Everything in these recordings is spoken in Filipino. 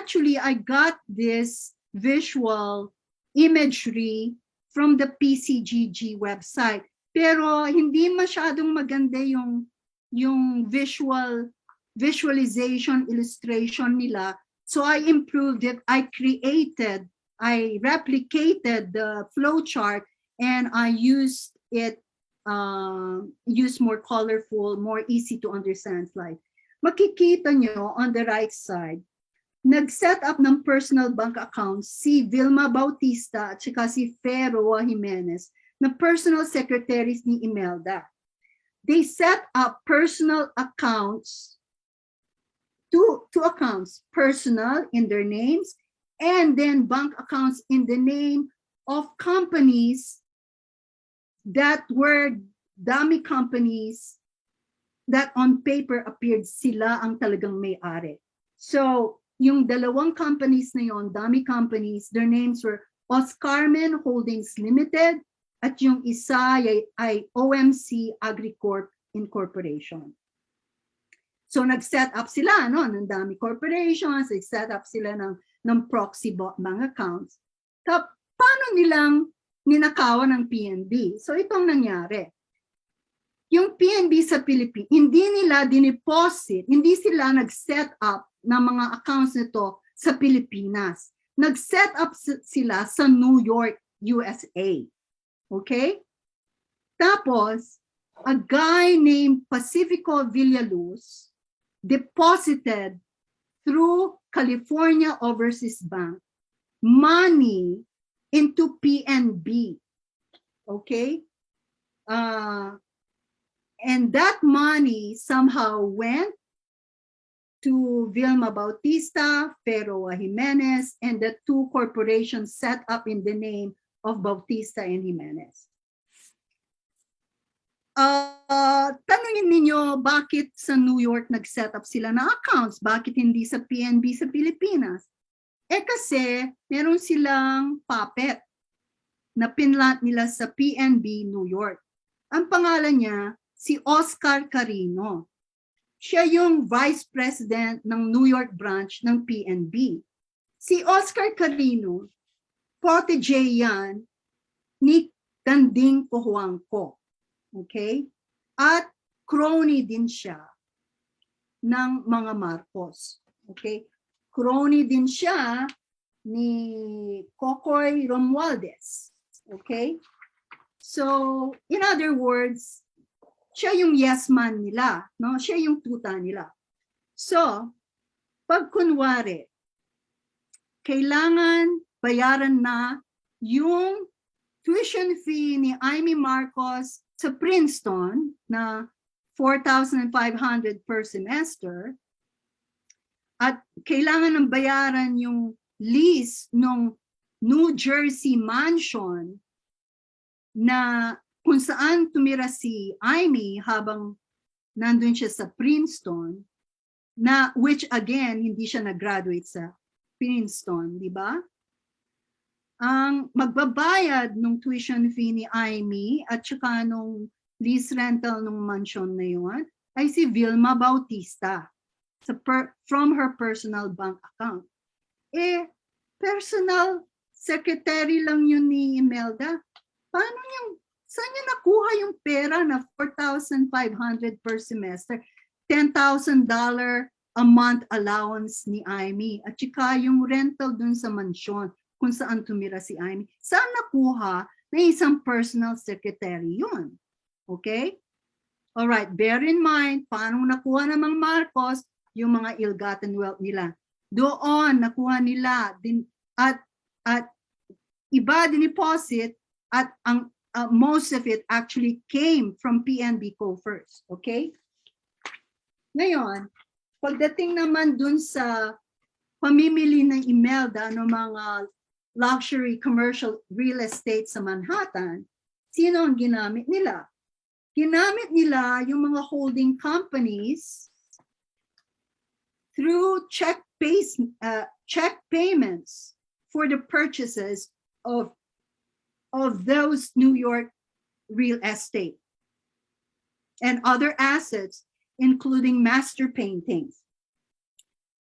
actually, I got this visual imagery from the PCGG website. Pero hindi masyadong maganda yung visualization, illustration nila. So I improved it. I replicated the flowchart, and I used it, use more colorful, more easy to understand slide. Makikita nyo on the right side, nag-set up ng personal bank accounts si Vilma Bautista at saka si Fero Jimenez na personal secretaries ni Imelda. They set up personal accounts, two accounts, personal in their names, and then bank accounts in the name of companies that were dummy companies that on paper appeared sila ang talagang may-ari. So, yung dalawang companies na yon, dummy companies, their names were Oscarmen Holdings Limited at yung isa ay OMC Agricorp Incorporation. So nag-set up sila ng dummy corporations, nag-set up sila ng proxy bank accounts. Paano nilang ninakawan ng PNB? So itong nangyari. Yung PNB sa Philippines, hindi nila dineposit, hindi sila nag-set up ng mga accounts nito sa Pilipinas. Nag-set up sila sa New York, USA. Okay? Tapos, a guy named Pacifico Villaluz deposited through California Overseas Bank money into PNB. Okay? And that money somehow went to Vilma Bautista, Fero Jimenez, and the two corporations set up in the name of Bautista and Jimenez. Tanungin ninyo, bakit sa New York nag-set up sila na accounts? Bakit hindi sa PNB sa Pilipinas? Kasi meron silang puppet na pinlant nila sa PNB New York. Ang pangalan niya, si Oscar Carino. Siya yung Vice President ng New York branch ng PNB. Si Oscar Carino, protege yan ni Danding Cojuangco. Okay? At crony din siya ng mga Marcos. Okay? Crony din siya ni Cocoy Romualdez. Okay? So, in other words, siya yung yes man nila, no? Siya yung tuta nila. So, pag kunwari, kailangan bayaran na yung tuition fee ni Amy Marcos sa Princeton na 4,500 per semester, at kailangan ng bayaran yung lease ng New Jersey mansion na kung saan tumira si Amy habang nandun siya sa Princeton, na which again, hindi siya nag-graduate sa Princeton, di ba? Ang magbabayad ng tuition fee ni Amy at saka nung lease rental ng mansion na yun ay si Vilma Bautista from her personal bank account. Personal secretary lang yun ni Imelda. Paano yung saan niya nakuha yung pera na 4,500 per semester, $10,000 a month allowance ni Amy, at saka yung rental dun sa mansyon kung saan tumira si Amy? Saan nakuha na isang personal secretary yun? Okay? Alright, bear in mind, paano nakuha namang Marcos yung mga ill-gotten wealth nila? Doon, nakuha nila din, at iba din-deposit, at ang most of it actually came from PNB Co. first. Okay? Ngayon, pagdating naman dun sa pamimili ng Imelda ng mga luxury commercial real estate sa Manhattan, sino ang ginamit nila? Ginamit nila yung mga holding companies through check payments for the purchases of those New York real estate and other assets, including master paintings.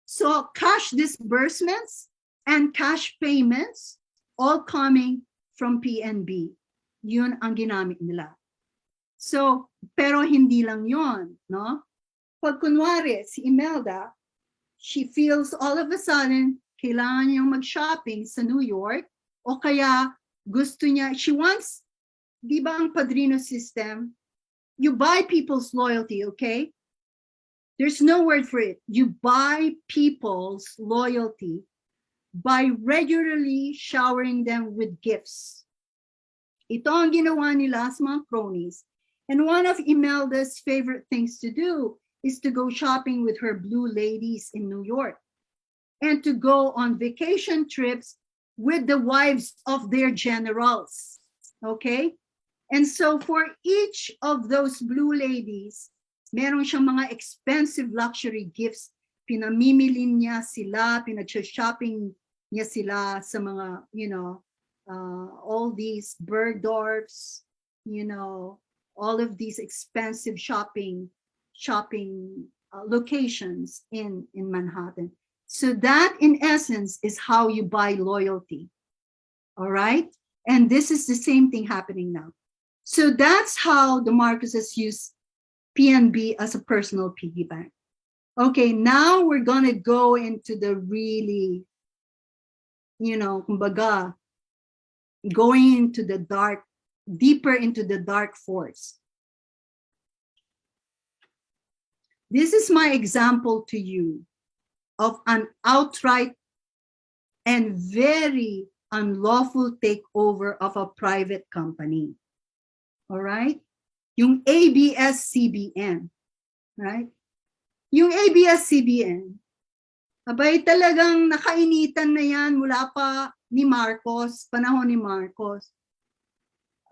So cash disbursements and cash payments all coming from PNB. Yun ang ginamit nila. So, pero hindi lang yon, no? Pag kunwari, si Imelda, she feels all of a sudden, kailangan niyang mag-shopping sa New York, o kaya gusto niya, she wants, di ba ang padrino system, you buy people's loyalty, okay? There's no word for it. You buy people's loyalty by regularly showering them with gifts. Ito ang ginawa nila sa mga cronies. And one of Imelda's favorite things to do is to go shopping with her blue ladies in New York and to go on vacation trips with the wives of their generals. Okay? And so for each of those blue ladies, meron siyang mga expensive luxury gifts. Pinamimili niya sila, pinag-shopping niya sila sa mga, you know, all these Bergdorfs, you know, all of these expensive shopping locations in Manhattan. So that, in essence, is how you buy loyalty. All right? And this is the same thing happening now. So that's how the Marcoses use PNB as a personal piggy bank. Okay, now we're going to go into the really, you know, kumbaga, going into the dark, deeper into the dark force. This is my example to you of an outright and very unlawful takeover of a private company. All right? Yung ABS-CBN. Right? Yung ABS-CBN, abay talagang nakainitan na yan mula pa ni Marcos, panahon ni Marcos.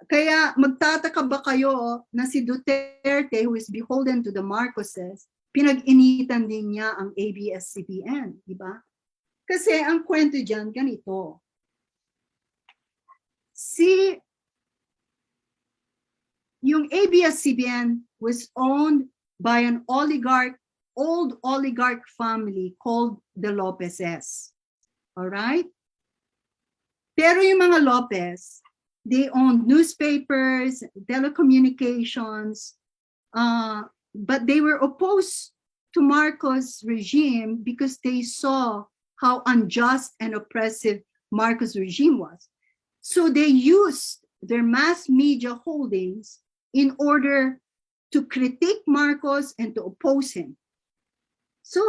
Kaya magtataka ba kayo na si Duterte, who is beholden to the Marcoses, pinag-initan din niya ang ABS-CBN, di ba? Kasi ang kwento dyan ganito. Yung ABS-CBN was owned by an old oligarch family called the Lopezes. All right? Pero yung mga Lopez, they owned newspapers, telecommunications, but they were opposed to Marcos' regime because they saw how unjust and oppressive Marcos' regime was. So they used their mass media holdings in order to critique Marcos and to oppose him. So,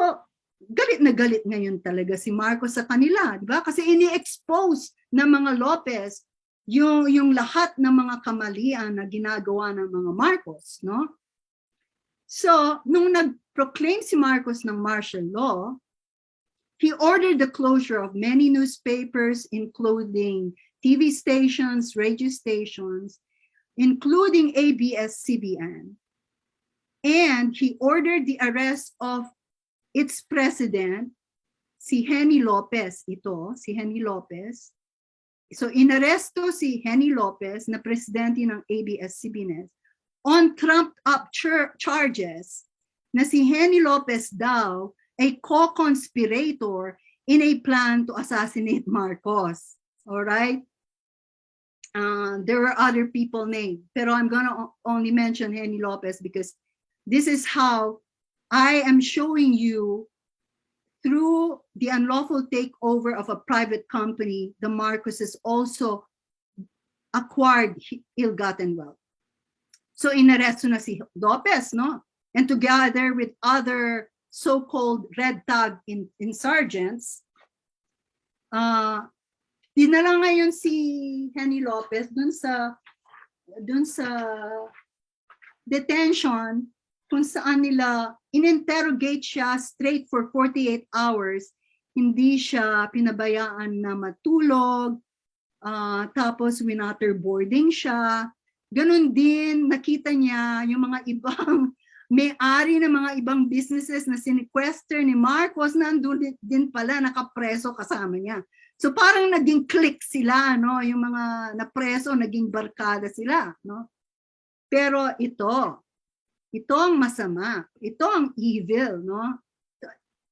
galit na galit ngayon talaga si Marcos sa kanila, di ba? Kasi ini-expose ng mga Lopez yung lahat ng mga kamalian na ginagawa ng mga Marcos, no? So, nung nag-proclaim si Marcos ng martial law, he ordered the closure of many newspapers, including TV stations, radio stations, including ABS-CBN. And he ordered the arrest of its president, si Henny Lopez, si Henny Lopez. So inaresto si Henny Lopez na presidente ng ABS-CBN on trumped-up charges na si Henny Lopez daw ay co-conspirator in a plan to assassinate Marcos. All right? There were other people named, pero I'm gonna only mention Henny Lopez because this is how I am showing you through the unlawful takeover of a private company, the Marcoses also acquired ill-gotten wealth. So inaresto na si Lopez, no? And together with other so-called red tag insurgents, dinala ngayon si Henny Lopez dun sa detention kung saan nila in-interrogate siya straight for 48 hours. Hindi siya pinabayaan na matulog, tapos waterboarding siya. Ganon din, nakita niya yung mga ibang may-ari ng mga ibang businesses na sinequester ni Marcos, nandun din pala, nakapreso kasama niya. So parang naging clique sila, no? Yung mga napreso, naging barkada sila, no? Pero ito ang masama. Ito ang evil, no?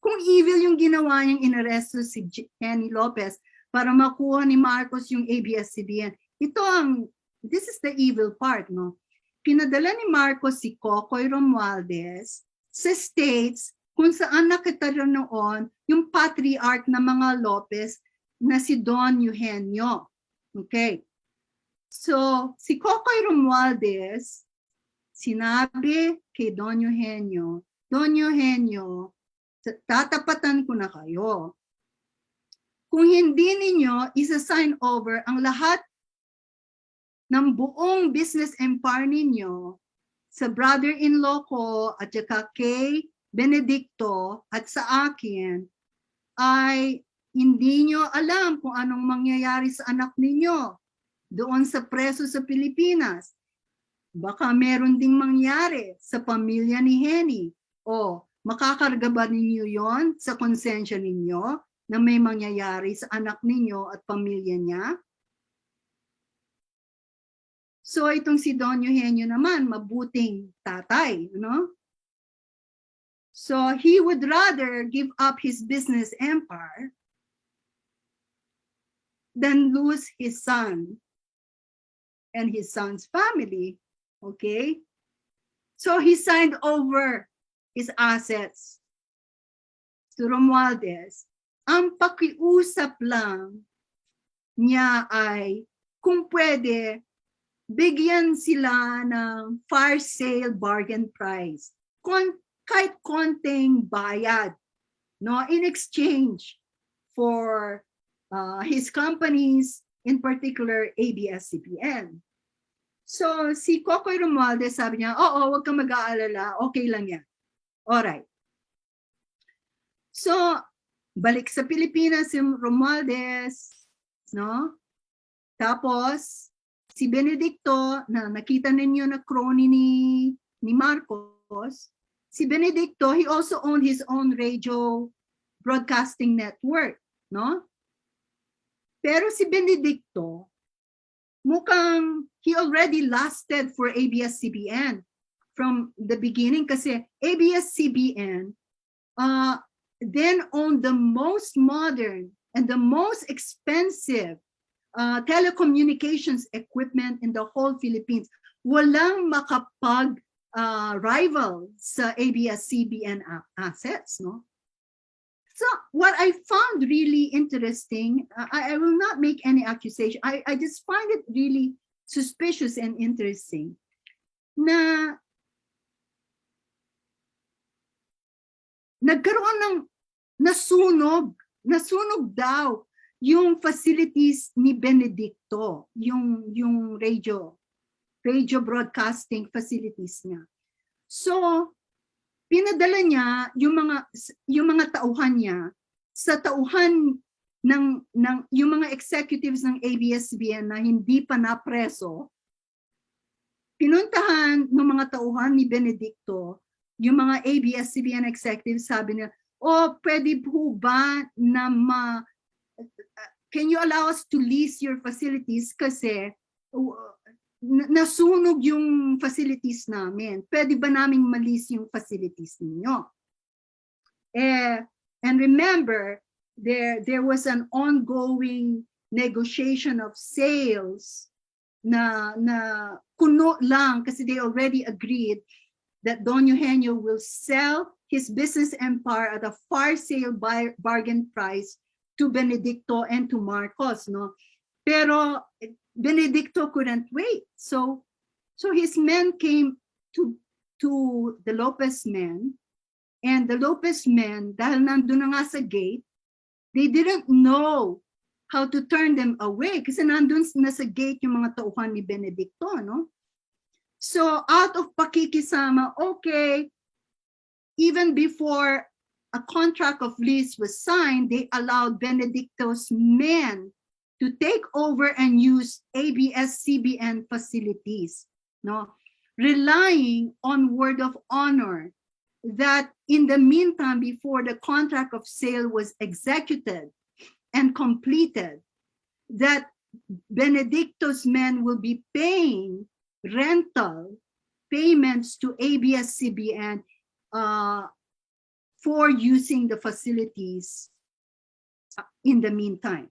kung evil yung ginawa niyang inaresto si Jenny Lopez para makuha ni Marcos yung ABS-CBN, this is the evil part, no? Pinadala ni Marcos si Cocoy Romualdez sa States kung saan nakita noon yung patriarch ng mga Lopez na si Don Eugenio. Okay. So, si Cocoy Romualdez, sinabi kay Don Eugenio, tatapatan ko na kayo. Kung hindi ninyo isa-sign over ang lahat ng buong business empire ninyo sa brother-in-law ko at saka kay Benedicto at sa akin, ay hindi nyo alam kung anong mangyayari sa anak ninyo doon sa preso sa Pilipinas. Baka meron ding mangyari sa pamilya ni Henny. O makakarga ba ninyo yon sa konsensya ninyo na may mangyayari sa anak ninyo at pamilya niya? So itong si Don Eugenio naman, mabuting tatay, no? So he would rather give up his business empire than lose his son and his son's family, okay? So he signed over his assets to Romualdez. Ang pakiusap lang niya ay kung pwede, bigyan sila ng fire sale bargain price. Kahit konting bayad, no, in exchange for his companies, in particular ABS-CBN. So si Cocoy Romualdez sabi niya, oo, huwag kang mag-aalala, okay lang yan. Alright. So, balik sa Pilipinas si Romualdez, no? Tapos, si Benedicto, na nakita ninyo na crony ni Marcos, si Benedicto, he also owned his own radio broadcasting network, no? Pero si Benedicto, mukhang he already lasted for ABS-CBN from the beginning kasi ABS-CBN then owned the most modern and the most expensive telecommunications equipment in the whole Philippines. Walang makapag-rival sa ABS-CBN assets, no? So what I found really interesting, I will not make any accusation. I just find it really suspicious and interesting na nagkaroon ng nasunog daw yung facilities ni Benedicto, yung radio broadcasting facilities niya. So pinadala niya yung mga tauhan niya sa tauhan ng yung mga executives ng ABS-CBN na hindi pa napreso. Pinuntahan ng mga tauhan ni Benedicto yung mga ABS-CBN executives, sabi niya, pwede po ba na can you allow us to lease your facilities kasi nasunog yung facilities namin. Pwede ba naming ma-lease yung facilities ninyo? And remember, there was an ongoing negotiation of sales na kuno lang kasi they already agreed that Don Eugenio will sell his business empire at a fire sale bargain price to Benedicto and to Marcos, no? Pero Benedicto couldn't wait. So his men came to the Lopez men, and the Lopez men, dahil nandun na nga sa gate, they didn't know how to turn them away kasi nandun na sa gate yung mga tauhan ni Benedicto, no? So out of pakikisama, okay, even before a contract of lease was signed, they allowed Benedicto's men to take over and use ABS-CBN facilities, no? Relying on word of honor that in the meantime, before the contract of sale was executed and completed, that Benedicto's men will be paying rental payments to ABS-CBN for using the facilities in the meantime.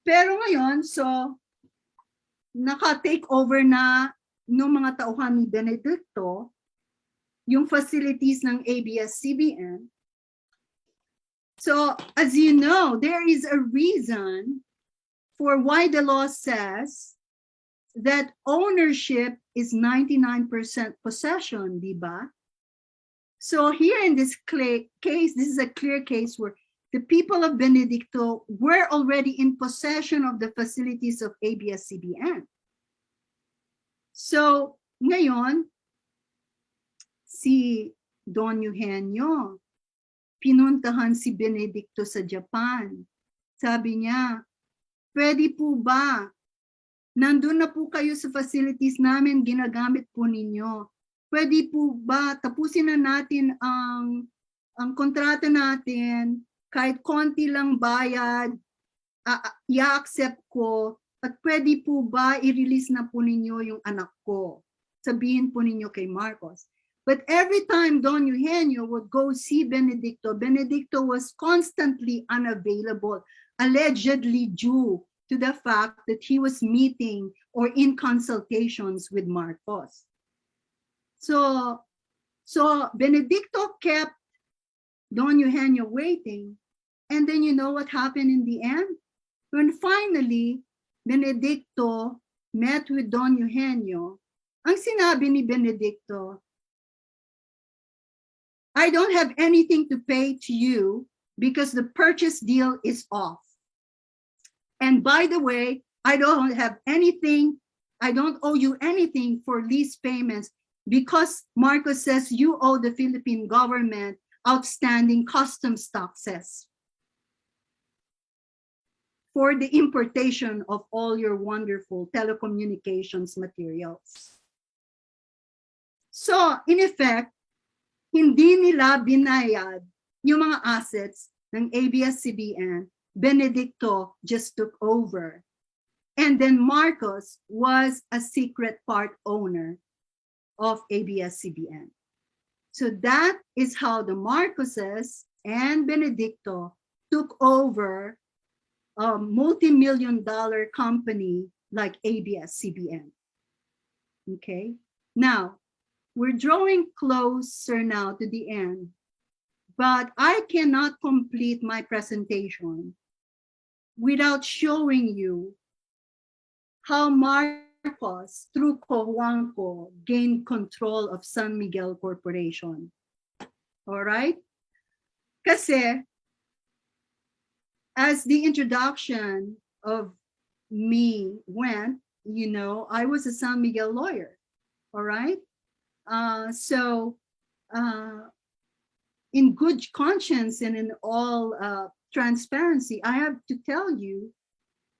Pero ngayon, so, naka-take over na ng mga tauhan ni Benedicto yung facilities ng ABS-CBN. So, as you know, there is a reason for why the law says that ownership is 99% possession, di ba? So here in this case, this is a clear case where the people of Benedicto were already in possession of the facilities of ABS-CBN. So ngayon, si Don Eugenio, pinuntahan si Benedicto sa Japan. Sabi niya, pwede po ba? Nandun na po kayo sa facilities namin, ginagamit po ninyo. Pwede po ba tapusin na natin ang kontrata natin, kahit konti lang bayad, i-accept ko, at pwede po ba i-release na po ninyo yung anak ko? Sabihin po ninyo kay Marcos. But every time Don Eugenio would go see Benedicto, Benedicto was constantly unavailable, allegedly due to the fact that he was meeting or in consultations with Marcos. So Benedicto kept Don Eugenio waiting. And then you know what happened in the end? When finally, Benedicto met with Don Eugenio, ang sinabi ni Benedicto, I don't have anything to pay to you because the purchase deal is off. And by the way, I don't have anything, I don't owe you anything for lease payments because Marcos says you owe the Philippine government outstanding customs taxes for the importation of all your wonderful telecommunications materials. So, in effect, hindi nila binayad yung mga assets ng ABS-CBN. Benedicto just took over. And then Marcos was a secret part owner of ABS-CBN. So that is how the Marcoses and Benedicto took over a multi-million-dollar company like ABS-CBN. Okay, now we're drawing closer now to the end, but I cannot complete my presentation without showing you how Marcos, through Cojuangco, gained control of San Miguel Corporation. All right? Kasi, as the introduction of me went, you know, I was a San Miguel lawyer. All right? In good conscience and in all transparency, I have to tell you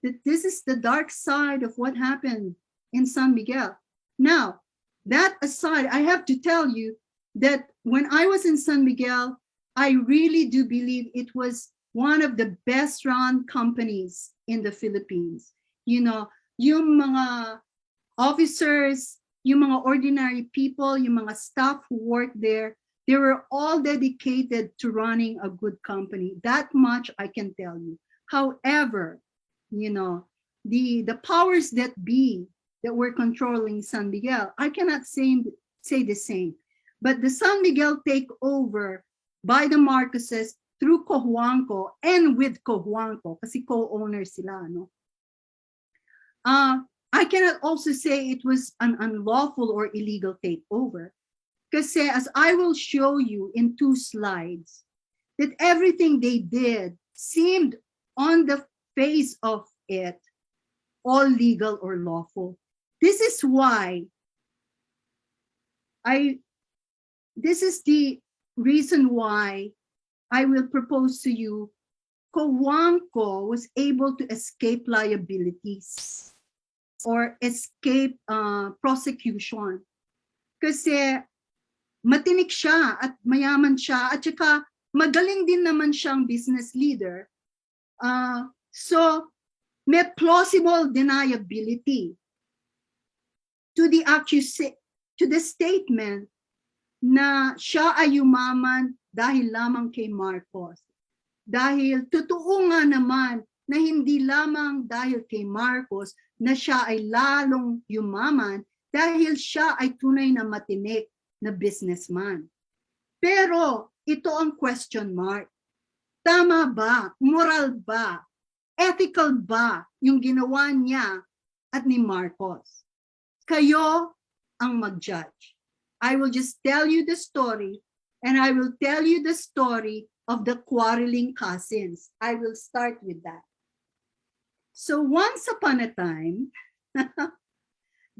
that this is the dark side of what happened in San Miguel. Now, that aside, I have to tell you that when I was in San Miguel, I really do believe it was one of the best run companies in the Philippines. You know, yung mga officers, yung mga ordinary people, yung mga staff who worked there, they were all dedicated to running a good company. That much I can tell you. However, you know, the powers that be that were controlling San Miguel, I cannot say the same. But the San Miguel takeover by the Marcoses through Cojuangco and with Cojuangco, kasi co-owner sila, no? I cannot also say it was an unlawful or illegal takeover. Kasi as I will show you in 2 slides, that everything they did seemed on the face of it all legal or lawful. This is why this is the reason why I will propose to you Cojuangco was able to escape liabilities or escape prosecution. Kasi matinik siya at mayaman siya at saka magaling din naman siyang business leader. So may plausible deniability to the statement na siya ay yumaman dahil lamang kay Marcos. Dahil totoo nga naman na hindi lamang dahil kay Marcos na siya ay lalong yumaman dahil siya ay tunay na matinik na businessman. Pero ito ang question mark. Tama ba? Moral ba? Ethical ba yung ginawa niya at ni Marcos? Kayo ang mag-judge. I will just tell you the story, and I will tell you the story of the quarreling cousins. I will start with that. So once upon a time,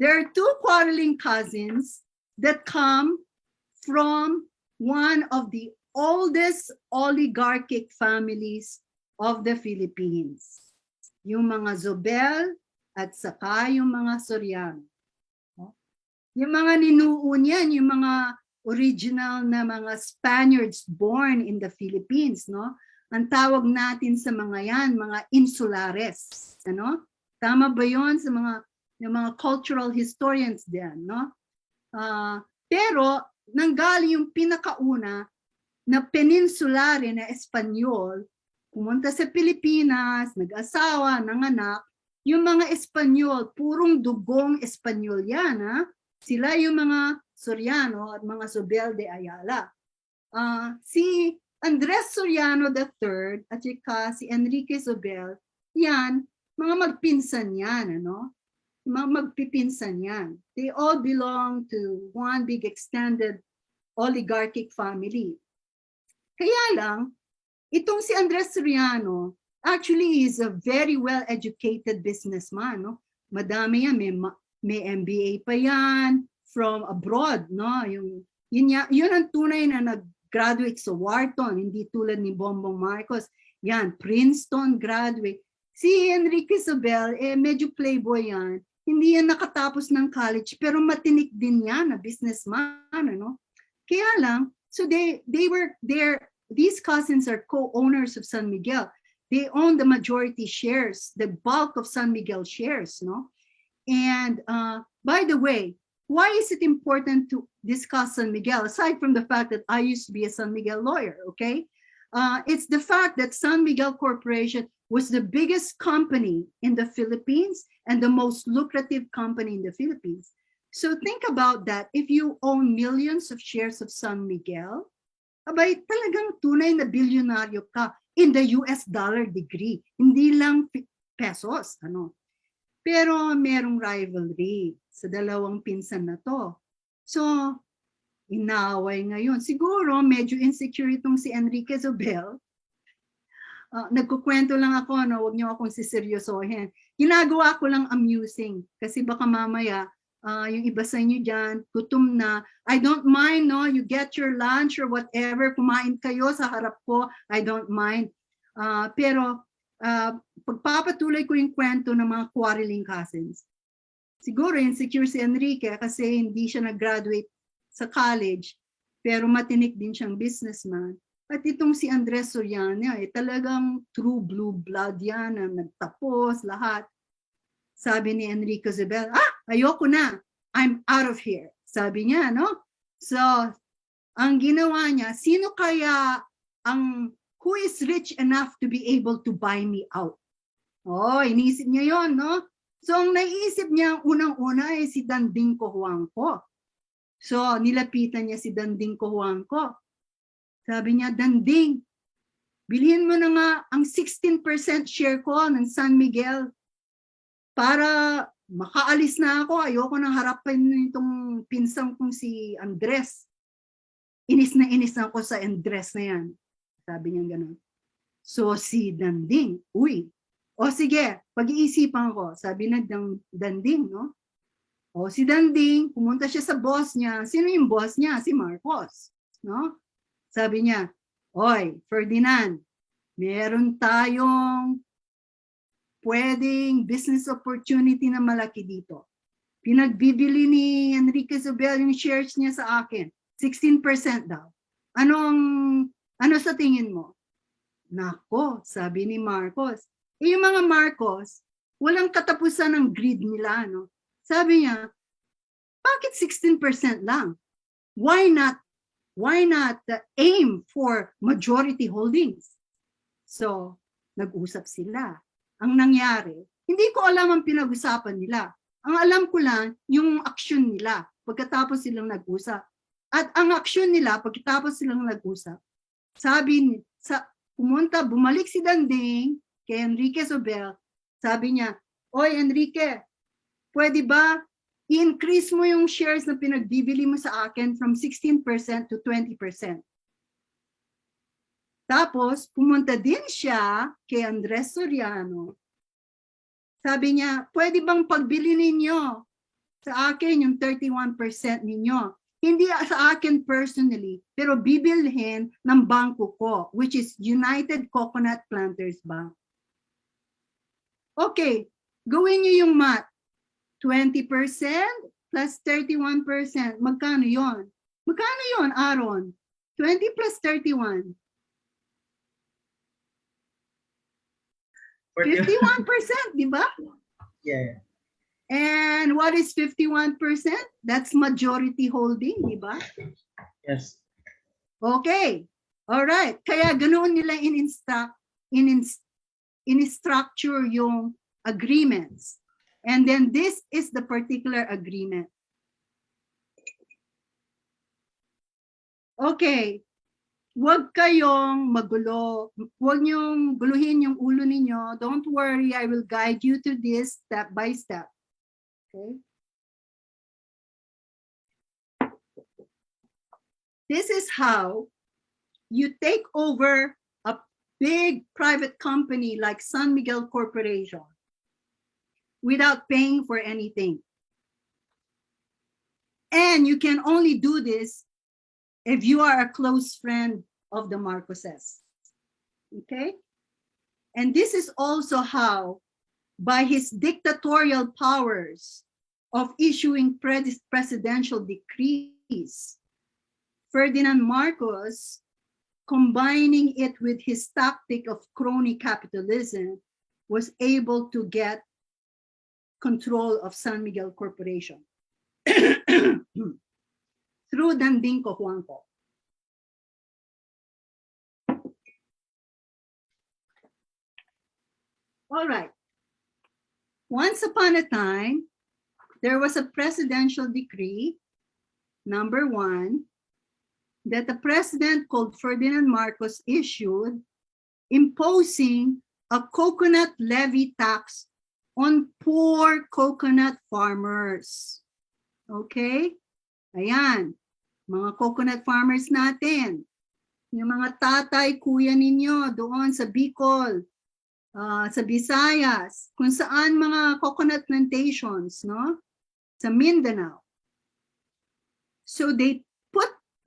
there are two quarreling cousins that come from one of the oldest oligarchic families of the Philippines. Yung mga Zobel at saka yung mga Soriano. Yung mga ninuo niyan, yung mga original na mga Spaniards born in the Philippines, no? Ang tawag natin sa mga yan, mga insulares, ano? Tama ba 'yon sa yung mga cultural historians diyan, no? Pero nanggaling yung pinakauna na peninsulare na Espanyol, pumunta sa Pilipinas, nag-asawa, nanganak, yung mga Espanyol, purong dugong Espanyol yan, ha? Sila yung mga Soriano at mga Zobel de Ayala. Si Andres Soriano III at si Enrique Zobel, yan, mga magpinsan yan, ano? Mga magpipinsan yan. They all belong to one big extended oligarchic family. Kaya lang, itong si Andres Soriano, actually is a very well-educated businessman, no? Madami yan, may MBA pa yan from abroad, no? Yun ang tunay na nag-graduate sa Wharton, hindi tulad ni Bongbong Marcos. Yan, Princeton graduate. Si Enrique Zobel, medyo playboy yan. Hindi yan nakatapos ng college, pero matinik din yan na businessman, ano? Kaya lang, so these cousins are co-owners of San Miguel. They own the majority shares, the bulk of San Miguel shares, no? And by the way, why is it important to discuss San Miguel, aside from the fact that I used to be a San Miguel lawyer, okay? It's the fact that San Miguel Corporation was the biggest company in the Philippines and the most lucrative company in the Philippines. So think about that. If you own millions of shares of San Miguel, abay, talagang tunay na bilyonaryo ka in the US dollar degree, hindi lang pesos, ano? Pero merong rivalry sa dalawang pinsan na to. So, inaway ngayon. Siguro, medyo insecure itong si Enrique Zobel. Nagkukwento lang ako, no? Huwag niyo akong siseryosohin. Ginagawa ko lang amusing. Kasi baka mamaya, yung iba sa inyo dyan, gutom na. I don't mind, no? You get your lunch or whatever. Kumain kayo sa harap ko. I don't mind. Pero, pagpapatuloy ko yung kwento ng mga quarreling cousins. Siguro insecure si Enrique kasi hindi siya nag-graduate sa college, pero matinik din siyang businessman. At itong si Andres Soriano, talagang true blue blood yan, na nagtapos lahat. Sabi ni Enrique Zobel, ayoko na, I'm out of here. Sabi niya, no? So, ang ginawa niya, sino kaya who is rich enough to be able to buy me out? Oh, inisip niya yon, no? So, ang naisip niya, unang-una ay si Danding Cojuangco. So, nilapitan niya si Danding Cojuangco. Sabi niya, Danding, bilhin mo na nga ang 16% share ko ng San Miguel para makaalis na ako. Ayoko nang harapin itong pinsang kong si Andres. Inis na ako sa Andres na yan. Sabi niya gano'n. So si Danding, o sige, pag-iisipan ko. Sabi na Danding, no? O si Danding, pumunta siya sa boss niya. Sino yung boss niya? Si Marcos, no? Sabi niya, oy, Ferdinand, meron tayong pwedeng business opportunity na malaki dito. Pinagbibili ni Enrique Zobel yung shares niya sa akin. 16% daw. Ano sa tingin mo? Nako, sabi ni Marcos. Yung mga Marcos, walang katapusan ng greed nila, no? Sabi niya, bakit 16% lang? Why not Why not aim for majority holdings? So, nag-usap sila. Ang nangyari, hindi ko alam ang pinag-usapan nila. Ang alam ko lang, yung aksyon nila pagkatapos silang nag-usap. At ang aksyon nila pagkatapos silang nag-usap, sabi, bumalik si Danding kay Enrique Sobel, sabi niya, Oy Enrique, pwede ba i-increase mo yung shares na pinagbibili mo sa akin from 16% to 20%. Tapos, pumunta din siya kay Andres Soriano. Sabi niya, pwede bang pagbili ninyo sa akin yung 31% ninyo? Hindi sa akin personally, pero bibilhin ng bangko ko, which is United Coconut Planters Bank. Okay, gawin niyo yung math. 20% plus 31%. Magkano yon? Magkano yon, Aaron? 20 plus 31. 51%, di ba? Yeah. And what is 51%? That's majority holding, di ba? Yes. Okay. All right. Kaya ganoon nila in-structure yung agreements. And then this is the particular agreement. Okay. Huwag kayong magulo. Huwag niyong guluhin yung ulo ninyo. Don't worry, I will guide you to this step by step. Okay. This is how you take over a big private company like San Miguel Corporation without paying for anything. And you can only do this if you are a close friend of the Marcoses. Okay? And this is also how, by his dictatorial powers of issuing presidential decrees, Ferdinand Marcos, combining it with his tactic of crony capitalism, was able to get control of San Miguel Corporation through Danding Cojuangco. All right. Once upon a time, there was a presidential decree, number 1, that the president called Ferdinand Marcos issued, imposing a coconut levy tax on poor coconut farmers. Okay? Ayan, mga coconut farmers natin, yung mga tatay, kuya ninyo doon sa Bicol, sa Visayas, kung saan mga coconut plantations, no? Sa Mindanao. So they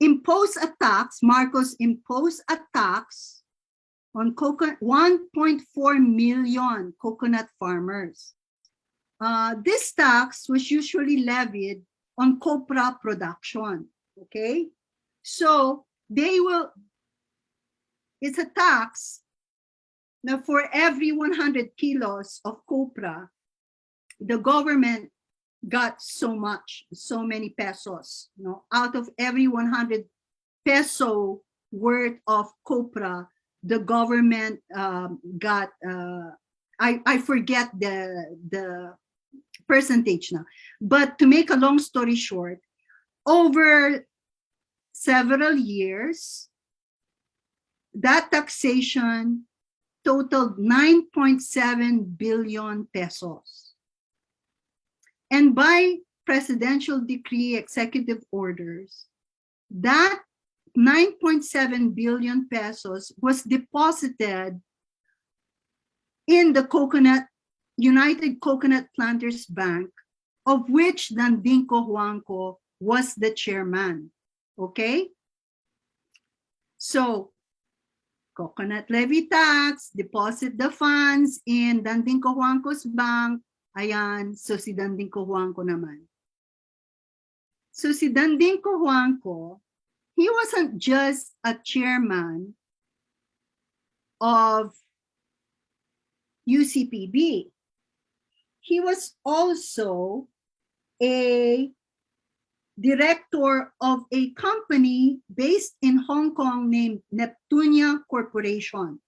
impose a tax, Marcos imposed a tax on 1.4 million coconut farmers. This tax was usually levied on copra production, okay? So it's a tax now for every 100 kilos of copra, the government got so many pesos, you know, out of every 100 peso worth of copra, the government got, I forget the percentage now, but to make a long story short, over several years, that taxation totaled 9.7 billion pesos. And by presidential decree, executive orders, that 9.7 billion pesos was deposited in the United Coconut Planters Bank, of which Danding Cojuangco was the chairman. Okay? So, coconut levy tax, deposit the funds in Danding Cojuangco's bank. Ayan, so si Danding Cojuangco naman. So si Danding Cojuangco, he wasn't just a chairman of UCPB. He was also a director of a company based in Hong Kong named Neptunia Corporation,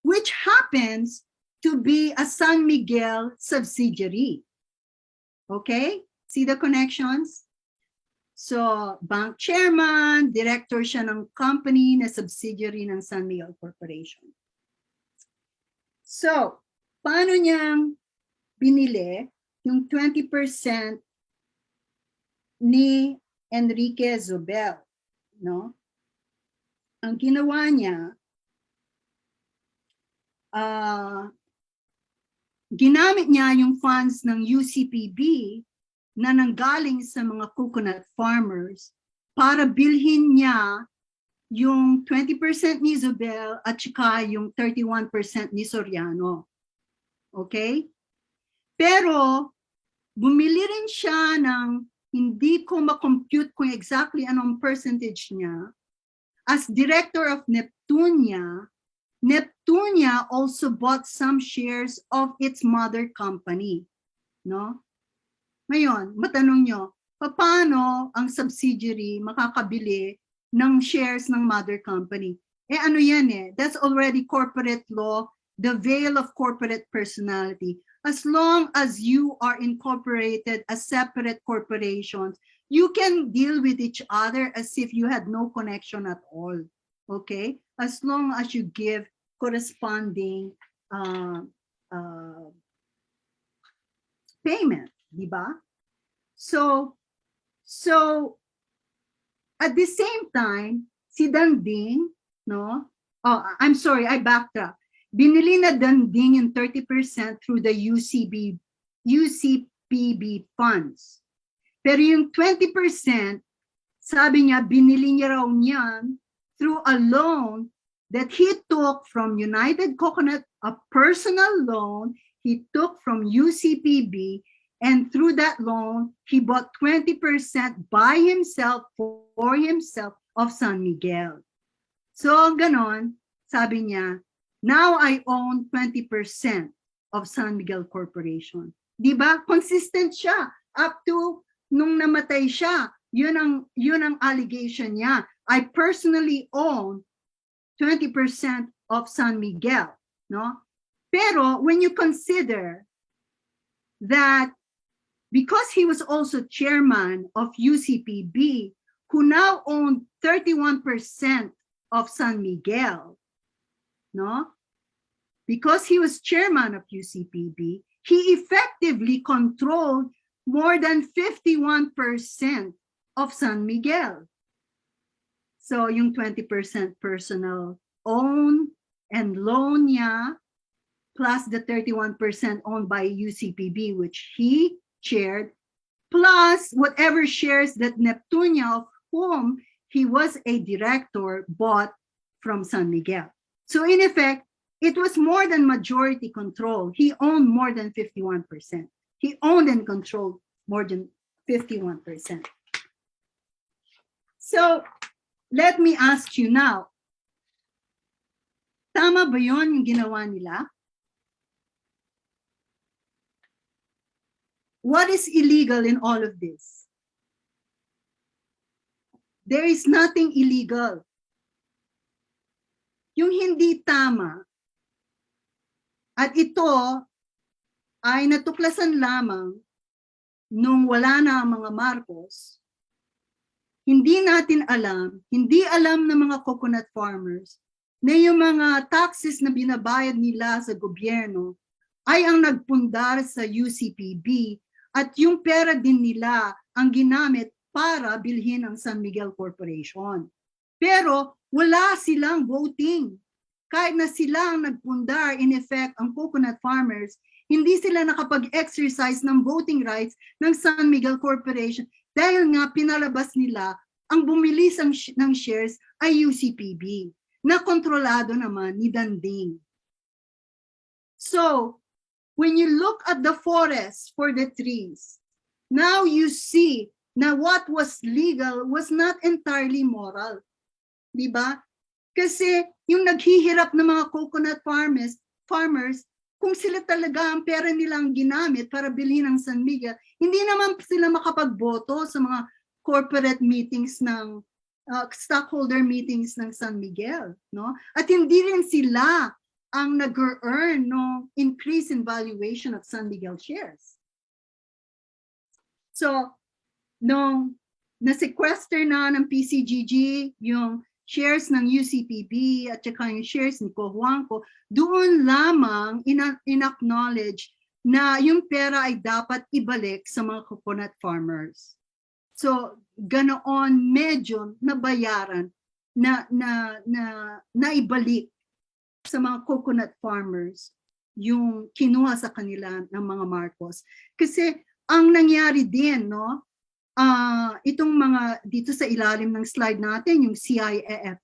which happens to be a San Miguel subsidiary. Okay? See the connections? So, bank chairman, director siya ng company na subsidiary ng San Miguel Corporation. So, paano niyang binili yung 20% ni Enrique Zobel, no? Ang ginawa niya, ginamit niya yung funds ng UCPB na nanggaling sa mga coconut farmers para bilhin niya yung 20% ni Zobel at saka yung 31% ni Soriano. Okay? Pero, bumili rin siya ng, hindi ko ma-compute kung exactly anong percentage niya. As director of Neptunia, Neptunia also bought some shares of its mother company. No? Ngayon, matanong nyo, paano ang subsidiary makakabili ng shares ng mother company? Eh ano yan eh, that's already corporate law, the veil of corporate personality. As long as you are incorporated as separate corporations, you can deal with each other as if you had no connection at all. Okay? As long as you give corresponding payment, di ba? So at the same time, si Danding, no? Oh, I'm sorry, I backtrack. Binili na Danding yung 30% through the UCPB funds. Pero yung 20%, sabi niya, binili niya raw niyan through a loan that he took from United Coconut, a personal loan he took from UCPB, and through that loan, he bought 20% by himself, for himself, of San Miguel. So, ganon, sabi niya, now I own 20% of San Miguel Corporation. Diba? Consistent siya up to nung namatay siya. Yun ang allegation niya. I personally own 20% of San Miguel. No? Pero when you consider that because he was also chairman of UCPB, who now owned 31% of San Miguel, no? Because he was chairman of UCPB, he effectively controlled more than 51% of San Miguel. So yung 20% personal own and loan niya, plus the 31% owned by UCPB, which he chaired, plus whatever shares that Neptunia, of whom he was a director, bought from San Miguel. So in effect, it was more than majority control. He owned more than 51%. He owned and controlled more than 51%. So let me ask you now, tama ba yun yung ginawa nila? What is illegal in all of this? There is nothing illegal. Yung hindi tama, at ito ay natuklasan lamang nung wala na ang mga Marcos, hindi natin alam, hindi alam ng mga coconut farmers na yung mga taxes na binabayad nila sa gobyerno ay ang nagpundar sa UCPB at yung pera din nila ang ginamit para bilhin ang San Miguel Corporation. Pero wala silang voting. Kahit na sila ang nagpundar, in effect, ang coconut farmers, hindi sila nakapag-exercise ng voting rights ng San Miguel Corporation dahil nga pinalabas nila ang bumili ng shares ay UCPB na kontrolado naman ni Danding. So, when you look at the forest for the trees, now you see na what was legal was not entirely moral. Diba? Kasi yung naghihirap ng mga coconut farmers, kung sila talaga ang pera nilang ginamit para bilhin ang San Miguel, hindi naman sila makapagboto sa mga corporate meetings ng stockholder meetings ng San Miguel, no? At hindi rin sila ang nag-earn no increase in valuation of San Miguel shares. So, nung na-sequester na ng PCGG yung shares ng UCPB at saka yung shares ni Cojuangco, doon lamang in-acknowledge na yung pera ay dapat ibalik sa mga coconut farmers. So, ganoon medyo nabayaran na ibalik sa mga coconut farmers yung kinuha sa kanila ng mga Marcos. Kasi ang nangyari din, no, itong mga dito sa ilalim ng slide natin, yung CIIF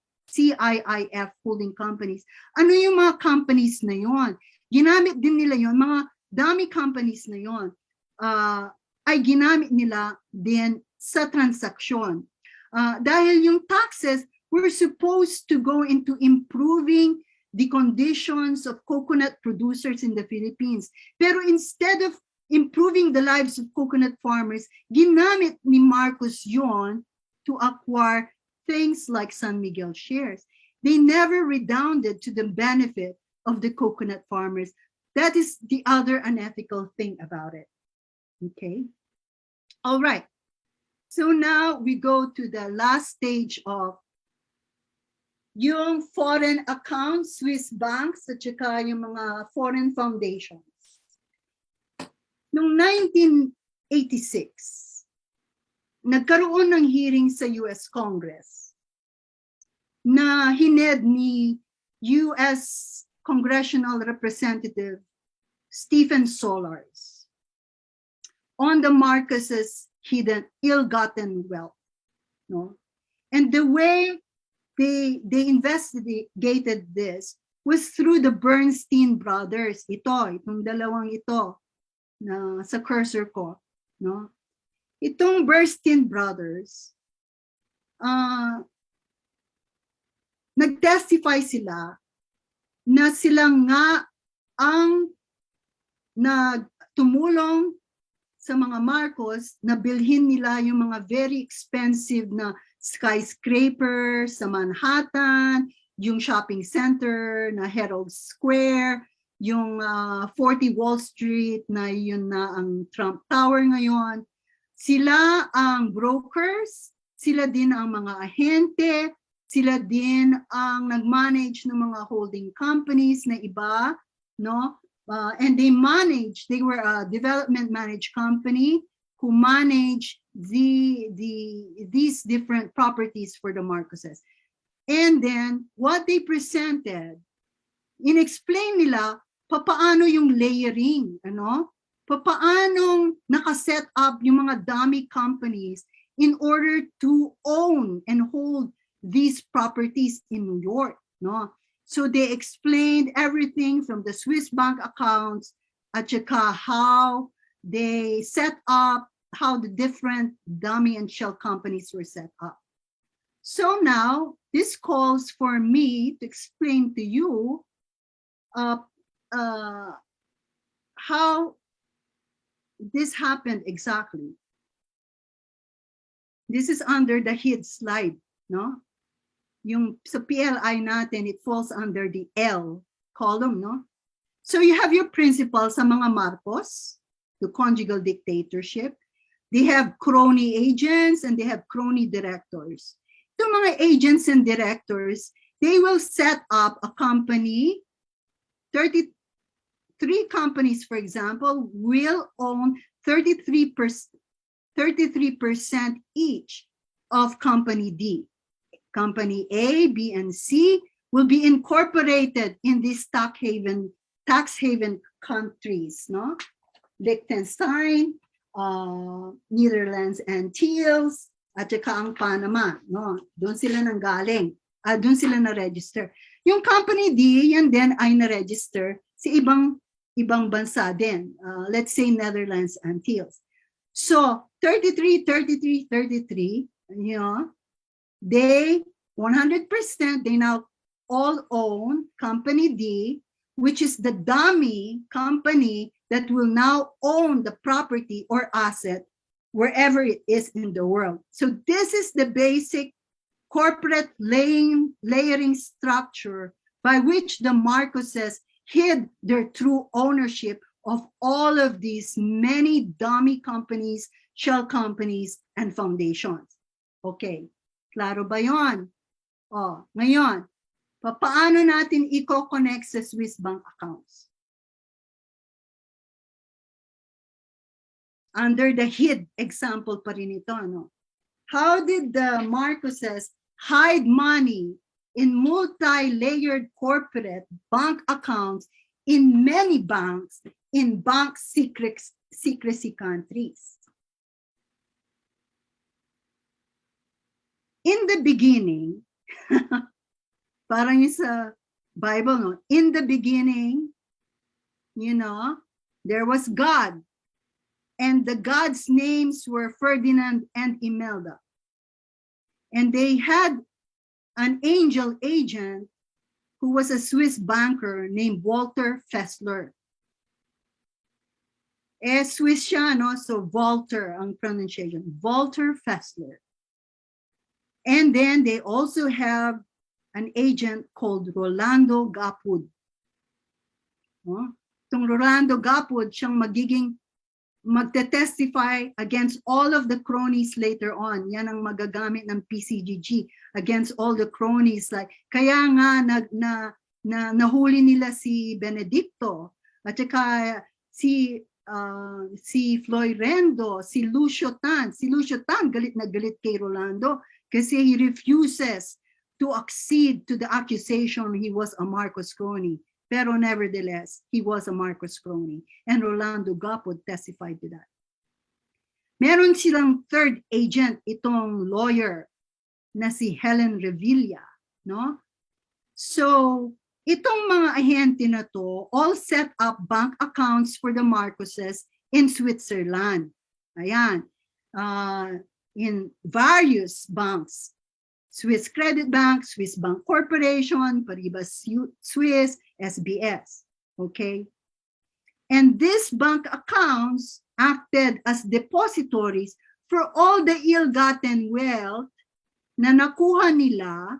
holding companies. Ano yung mga companies na yon? Ginamit din nila yon, mga dummy companies na yon. Ay ginamit nila din sa transaksyon. Dahil yung taxes were supposed to go into improving the conditions of coconut producers in the Philippines. Pero instead of improving the lives of coconut farmers, ginamit ni Marcos yon to acquire things like San Miguel shares. They never redounded to the benefit of the coconut farmers. That is the other unethical thing about it. Okay. All right. So now we go to the last stage of yung foreign accounts, Swiss banks, at saka yung mga foreign foundations. Noong 1986, nagkaroon ng hearing sa US Congress na hined ni US Congressional Representative Stephen Solars on the Marcoses' hidden ill-gotten wealth, no? And the way they investigated this was through the Bernstein brothers. Itong dalawang ito na sa cursor ko, no? Itong Bernstein brothers, nag-testify sila na sila nga ang nagtumulong sa mga Marcos na bilhin nila yung mga very expensive na skyscraper sa Manhattan, yung shopping center na Herald Square, yung 40 Wall Street na yun na ang Trump Tower ngayon. Sila ang brokers, sila din ang mga ahente, sila din ang nag-manage ng mga holding companies na iba, no? And they were a development managed company who managed these different properties for the Marcoses. And then what they presented, in-explain nila papaano yung layering, ano? Papaanong nakaset up yung mga dummy companies in order to own and hold these properties in New York, no? So they explained everything from the Swiss bank accounts at saka how they set up, how the different dummy and shell companies were set up. So now this calls for me to explain to you how this happened exactly. This is under the HID slide, no? Yung sa PLI natin, it falls under the L column, no? So you have your principal sa mga Marcos, the conjugal dictatorship. They have crony agents and they have crony directors. Itong mga agents and directors, they will set up a company. 33 companies, for example, will own 33% each of Company D. Company A, B, and C will be incorporated in these tax haven countries, no? Liechtenstein, Netherlands, Antilles, at saka ang Panama, no? Doon sila nanggaling, doon sila na-register. Yung Company D, yan din ay na-register sa ibang bansa din. Let's say Netherlands, Antilles. So 33, you know, they 100%, they now all own Company D, which is the dummy company that will now own the property or asset wherever it is in the world. So this is the basic corporate layering structure by which the Marcoses hid their true ownership of all of these many dummy companies, shell companies, and foundations. Okay, klaro ba yon? Oh, ngayon, paano natin i-connect sa Swiss bank accounts? Under the HID example pa rin ito, no? How did the Marcoses hide money in multi-layered corporate bank accounts in many banks in bank secrecy countries? In the beginning, parang yung sa Bible, no? In the beginning, you know, there was God. And the God's names were Ferdinand and Imelda. And they had an angel agent who was a Swiss banker named Walter Fessler. Swiss siya, no? So Walter ang pronunciation, Walter Fessler. And then they also have an agent called Rolando Gapud. No? Itong Rolando Gapud, siyang magte-testify against all of the cronies later on. Yan ang magagamit ng PCGG against all the cronies. Like, kaya nga nahuli nila si Benedicto at saka si Floyrendo, si Lucio Tan. Si Lucio Tan galit na galit kay Rolando kasi he refuses to accede to the accusation he was a Marcos crony. Pero nevertheless, he was a Marcos crony. And Rolando Gapud testified to that. Meron silang third agent, itong lawyer na si Helen Revilla. No? So, itong mga ahente na to all set up bank accounts for the Marcoses in Switzerland. Ayan. In various banks. Swiss Credit Bank, Swiss Bank Corporation, Paribas Swiss, SBS. Okay? And these bank accounts acted as depositories for all the ill-gotten wealth na nakuha nila,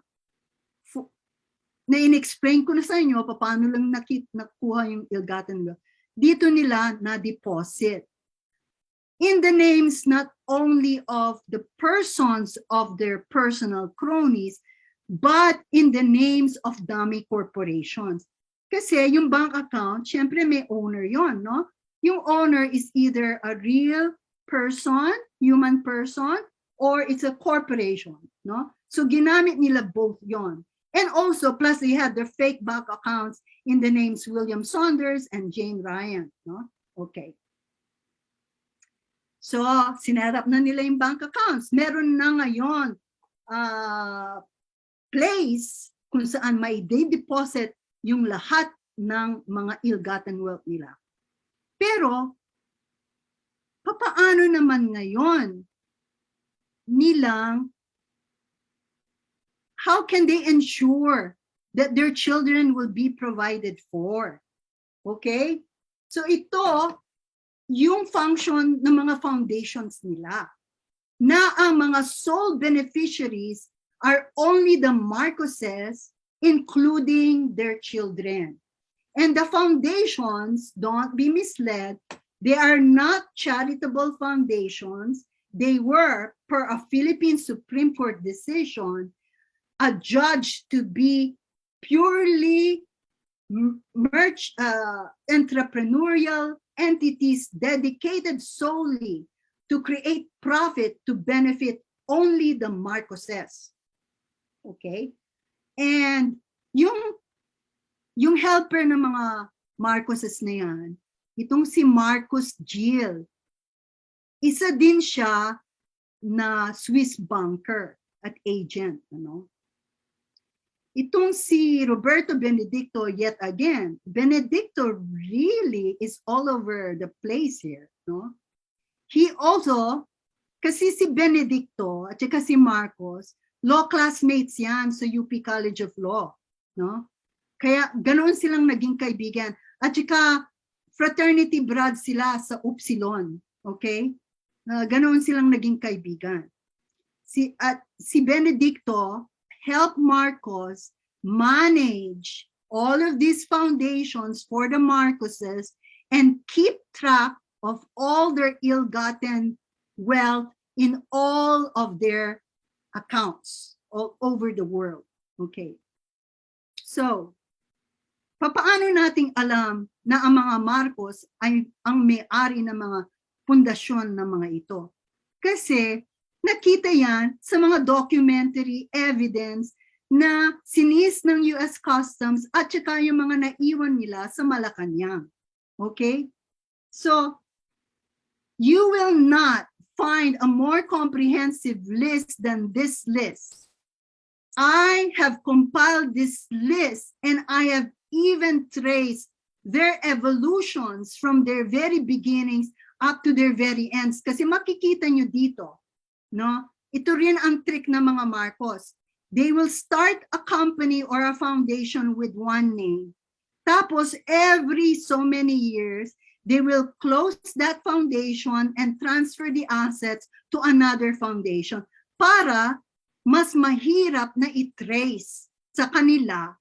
na in-explain ko na sa inyo paano lang nakuha yung ill-gotten wealth. Dito nila na-deposit. In the names not only of the persons of their personal cronies, but in the names of dummy corporations. Kasi yung bank account, syempre may owner yon, no? Yung owner is either a real person, human person, or it's a corporation, no? So ginamit nila both yon. And also, plus they had their fake bank accounts in the names William Saunders and Jane Ryan, no? Okay. So, sinarap na nila yung bank accounts. Meron na ngayon place kung saan may deposit yung lahat ng mga ill-gotten wealth nila. Pero, papaano naman ngayon nilang, how can they ensure that their children will be provided for? Okay? So ito, yung function ng mga foundations nila, na ang mga sole beneficiaries are only the Marcoses, including their children. And the foundations, don't be misled, they are not charitable foundations. They were, per a Philippine Supreme Court decision, adjudged to be purely entrepreneurial entities dedicated solely to create profit to benefit only the Marcoses. Okay? And yung helper ng mga Marcoses na yan, itong si Marcos Gil, isa din siya na Swiss banker at agent. Ano? Itong si Roberto Benedicto, yet again, Benedicto really is all over the place here. No? He also, kasi si Benedicto at saka si Marcos, law classmates yan sa UP College of Law. No? Kaya ganoon silang naging kaibigan. At saka fraternity brad sila sa Upsilon. Okay? Ganoon silang naging kaibigan. Si Benedicto helped Marcos manage all of these foundations for the Marcoses and keep track of all their ill-gotten wealth in all of their accounts all over the world. Okay. So, papaano nating alam na ang mga Marcos ay ang may-ari ng mga pundasyon ng mga ito? Kasi nakita yan sa mga documentary evidence na sinis ng US Customs at saka yung mga naiwan nila sa Malacanang. Okay? So, you will not find a more comprehensive list than this list. I have compiled this list and I have even traced their evolutions from their very beginnings up to their very ends. Kasi makikita nyo dito, no? Ito rin ang trick ng mga Marcos. They will start a company or a foundation with one name. Tapos every so many years, they will close that foundation and transfer the assets to another foundation para mas mahirap na i-trace sa kanila,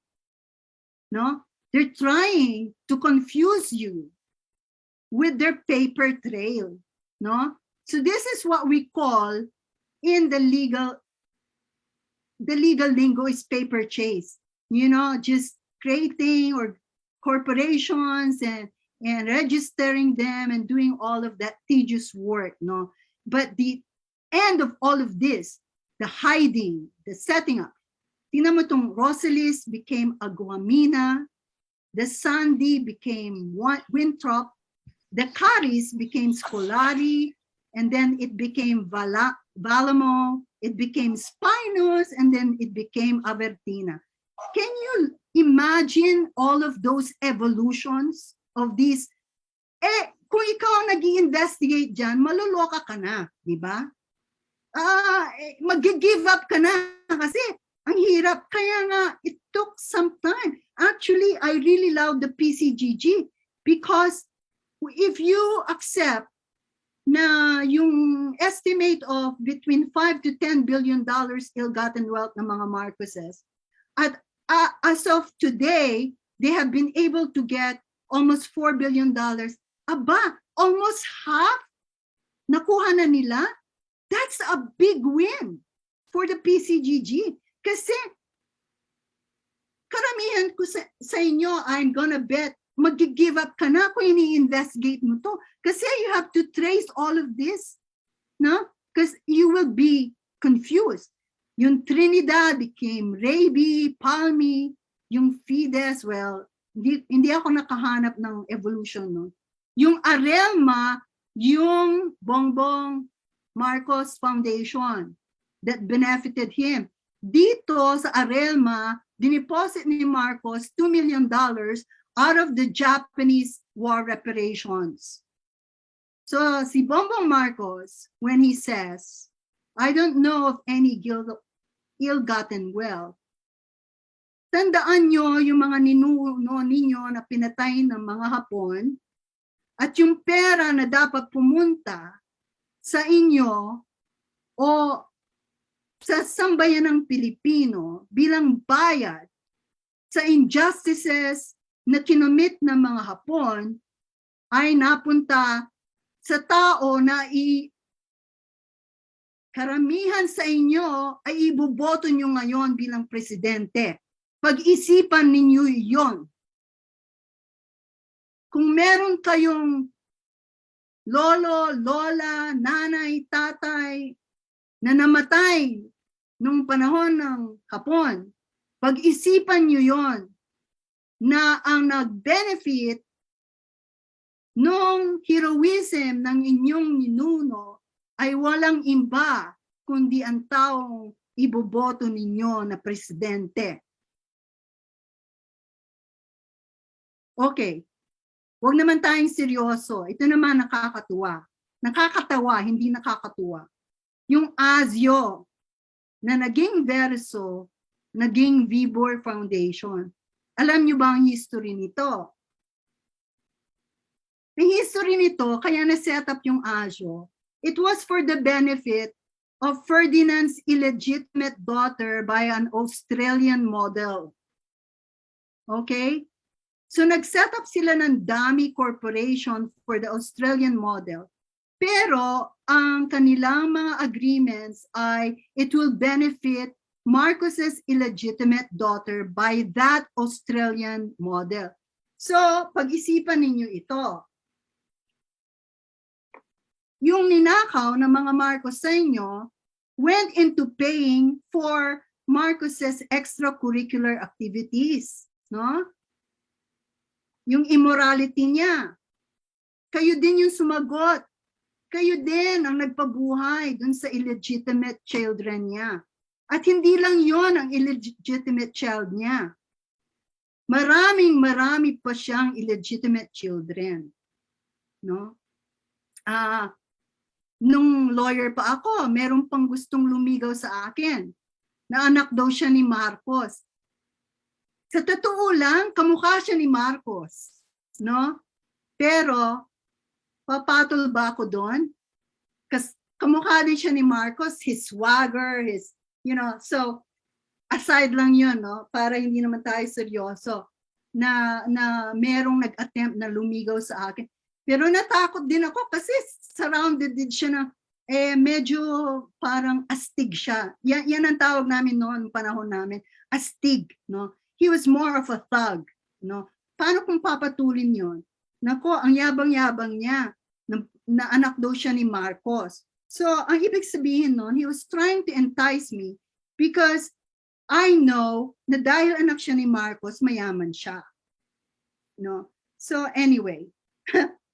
no? They're trying to confuse you with their paper trail, no? So this is what we call in the legal lingo is paper chase. You know, just creating or corporations and registering them and doing all of that tedious work, no? But the end of all of this, the hiding, the setting up. Tingnan mo itong Rosalis became Aguamina, the Sandy became Winthrop, the Caris became Scolari, and then it became Valamo, it became Spinus, and then it became Avertina. Can you imagine all of those evolutions of these? Kung ikaw ang nag-i-investigate dyan, maluloka ka na, di ba? Mag-give up ka na kasi ang hirap. Kaya nga, it took some time. Actually, I really love the PCGG because if you accept na yung estimate of between 5 to 10 billion dollars ill-gotten wealth ng mga Marcoses, at as of today, they have been able to get almost $4 billion. Aba, almost half nakuha na nila. That's a big win for the PCGG. Kasi karamihan ko sa inyo, I'm gonna bet, mag-give up ka na kung ini-investigate mo to. Kasi you have to trace all of this, no? Because you will be confused. Yung Trinidad became Raby, Palmy, yung Fides, well, hindi ako nakahanap ng evolution, no? Yung Arelma, yung Bongbong Marcos Foundation that benefited him. Dito sa Arelma, dineposit ni Marcos $2 million out of the Japanese war reparations. So si Bongbong Marcos, when he says, I don't know of any ill-gotten wealth, tandaan nyo yung mga ninuno ninyo na pinatay ng mga Hapon at yung pera na dapat pumunta sa inyo o sa sambayan ng Pilipino bilang bayad sa injustices na kinumit ng mga Hapon ay napunta sa tao na karamihan sa inyo ay iboboto nyo ngayon bilang presidente. Pag-isipan ninyo yon. Kung meron kayong lolo, lola, nanay, tatay na namatay nung panahon ng Hapon, pag-isipan nyo yon na ang nag-benefit nung heroism ng inyong ninuno ay walang iba kundi ang taong iboboto ninyo na presidente. Okay. Huwag naman tayong seryoso. Ito naman nakakatuwa. Nakakatawa, hindi nakakatuwa. Yung ASIO na naging Verso, naging Vibor Foundation. Alam niyo ba ang history nito? Ang history nito, kaya na-set up yung ASIO, It was for the benefit of Ferdinand's illegitimate daughter by an Australian model. Okay? So nag-set up sila ng dummy corporation for the Australian model. Pero ang kanilang mga agreements ay it will benefit Marcos's illegitimate daughter by that Australian model. So, pag-isipan ninyo ito. Yung ninakaw ng mga Marcos sa inyo went into paying for Marcos's extracurricular activities, no? Yung immorality niya. Kayo din yung sumagot. Kayo din ang nagpabuhay dun sa illegitimate children niya. At hindi lang yon ang illegitimate child niya. Marami pa siyang illegitimate children. No? Nung lawyer pa ako, meron pang gustong lumigaw sa akin na anak daw siya ni Marcos. Sa totoo lang, kamukha siya ni Marcos. No? Pero, papatol ba ako doon? Kasi kamukha din siya ni Marcos, his swagger, his, so, aside lang yun, no? Para hindi naman tayo seryoso, na merong nag-attempt na lumigaw sa akin. Pero natakot din ako kasi surrounded din siya na, medyo parang astig siya. Yan ang tawag namin noon, panahon namin, astig, no? He was more of a thug, no? Paano kung papatulin yon? Nako, ang yabang-yabang niya, na anak daw siya ni Marcos. So, ang ibig sabihin nun, he was trying to entice me because I know na dahil anak siya ni Marcos, mayaman siya. No? So, anyway,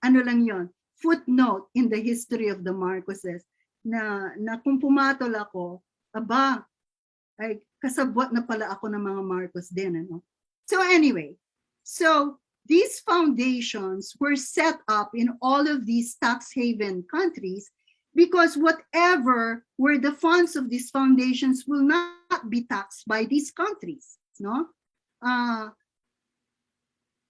ano lang yon, footnote in the history of the Marcoses na kung pumatol ako, aba, ay kasabwat na pala ako ng mga Marcos din. Ano? So, anyway, so, these foundations were set up in all of these tax haven countries because whatever were the funds of these foundations will not be taxed by these countries. No?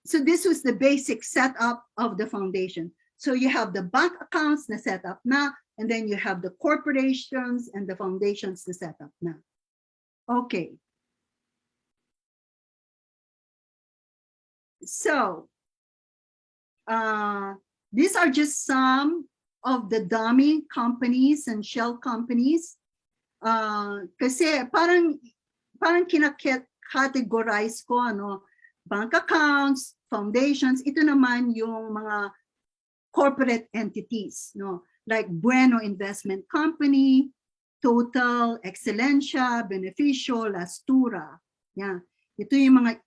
So this was the basic setup of the foundation. So you have the bank accounts na set up na, and then you have the corporations and the foundations na set up na. Okay. So, these are just some of the dummy companies and shell companies. Kasi parang kinakategorize ko, ano, bank accounts, foundations, ito naman yung mga corporate entities, no? Like Bueno Investment Company, Total, Excelencia, Beneficio, Lastura. Yeah. Ito yung mga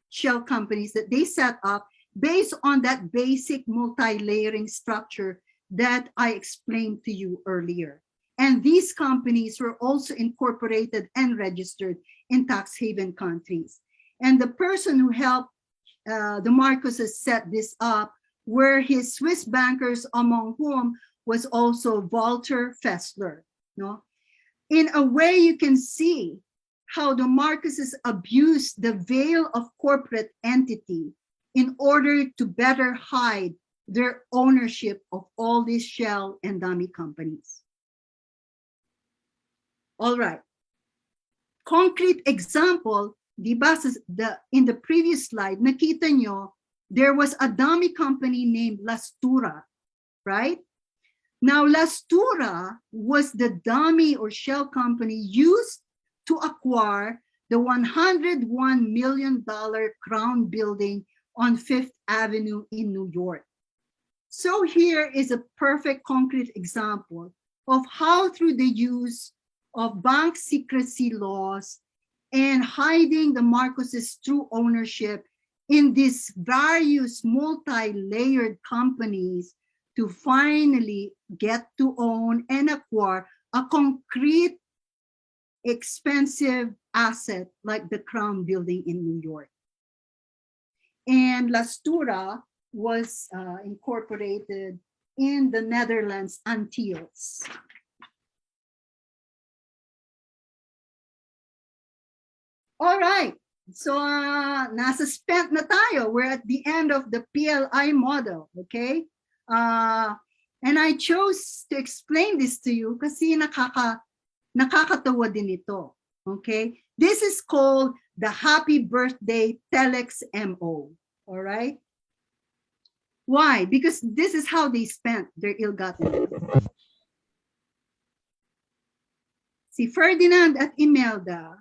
shell companies that they set up based on that basic multi-layering structure that I explained to you earlier. And these companies were also incorporated and registered in tax haven countries. And the person who helped the Marcoses set this up were his Swiss bankers, among whom was also Walter Fessler. No? In a way, you can see how the Marcoses abused the veil of corporate entity in order to better hide their ownership of all these shell and dummy companies. All right. Concrete example, di ba, in the previous slide, nakita nyo, there was a dummy company named Lastura, right? Now, Lastura was the dummy or shell company used to acquire the $101 million Crown building on Fifth Avenue in New York. So here is a perfect concrete example of how through the use of bank secrecy laws and hiding the Marcoses' true ownership in these various multi-layered companies to finally get to own and acquire a concrete expensive asset like the Crown building in New York. And Lastura was incorporated in the Netherlands Antilles. All right, so nasa spent na tayo. We're at the end of the PLI model, okay? And I chose to explain this to you kasi nakakatawa din ito. Okay? This is called the Happy Birthday Telex MO. All right? Why? Because this is how they spent their ill-gotten wealth. Si Ferdinand at Imelda,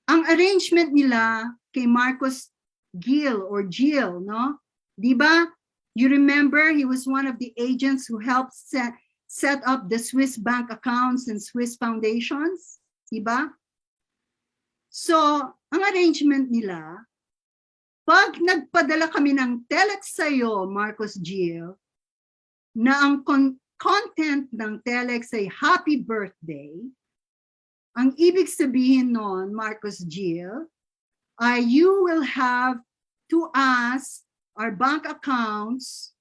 ang arrangement nila kay Marcos Gil or Jill, no? Di ba? You remember he was one of the agents who helped set up the Swiss bank accounts and Swiss foundations, di ba? So, ang arrangement nila, pag nagpadala kami ng telex sa'yo, Marcos Gil, na ang content ng telex ay happy birthday, ang ibig sabihin nun, Marcos Gil, ay you will have to ask our bank accounts,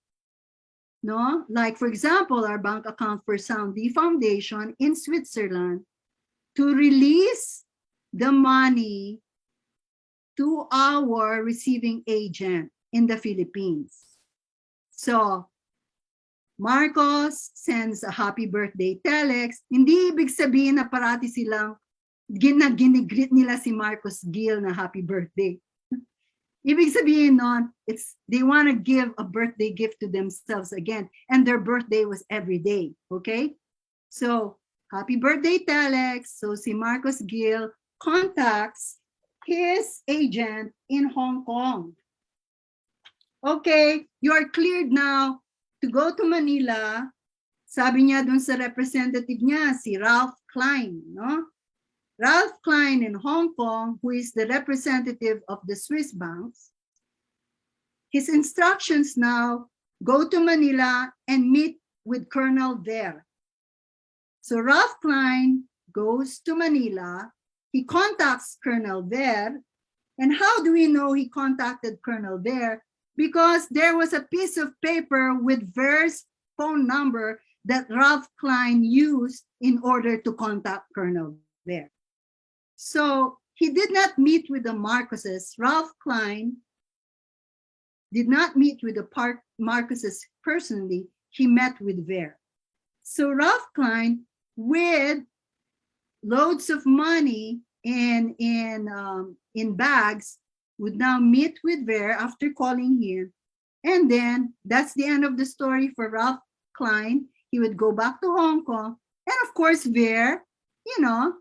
no? Like for example, our bank account for Soundy Foundation in Switzerland to release the money to our receiving agent in the Philippines. So, Marcos sends a happy birthday telex. Hindi ibig sabihin na parati silang ginigreet nila si Marcos Gil na happy birthday. Ibig sabihin nun, they want to give a birthday gift to themselves again. And their birthday was every day. Okay? So, happy birthday telex. So, si Marcos Gil contacts his agent in Hong Kong. Okay, you are cleared now to go to Manila. Sabi niya dun sa representative niya, si Ralph Klein, no? Ralph Klein in Hong Kong, who is the representative of the Swiss banks, his instructions now, go to Manila and meet with Colonel there. So Ralph Klein goes to Manila, he contacts Colonel there, and how do we know he contacted Colonel there? Because there was a piece of paper with Ver's phone number that Ralph Klein used in order to contact Colonel there. So he did not meet with the Marcoses. Ralph Klein did not meet with the Marcoses personally. He met with Ver. So Ralph Klein, with loads of money in bags, would now meet with Ver after calling him. And then that's the end of the story for Ralph Klein. He would go back to Hong Kong. And of course, Ver, you know,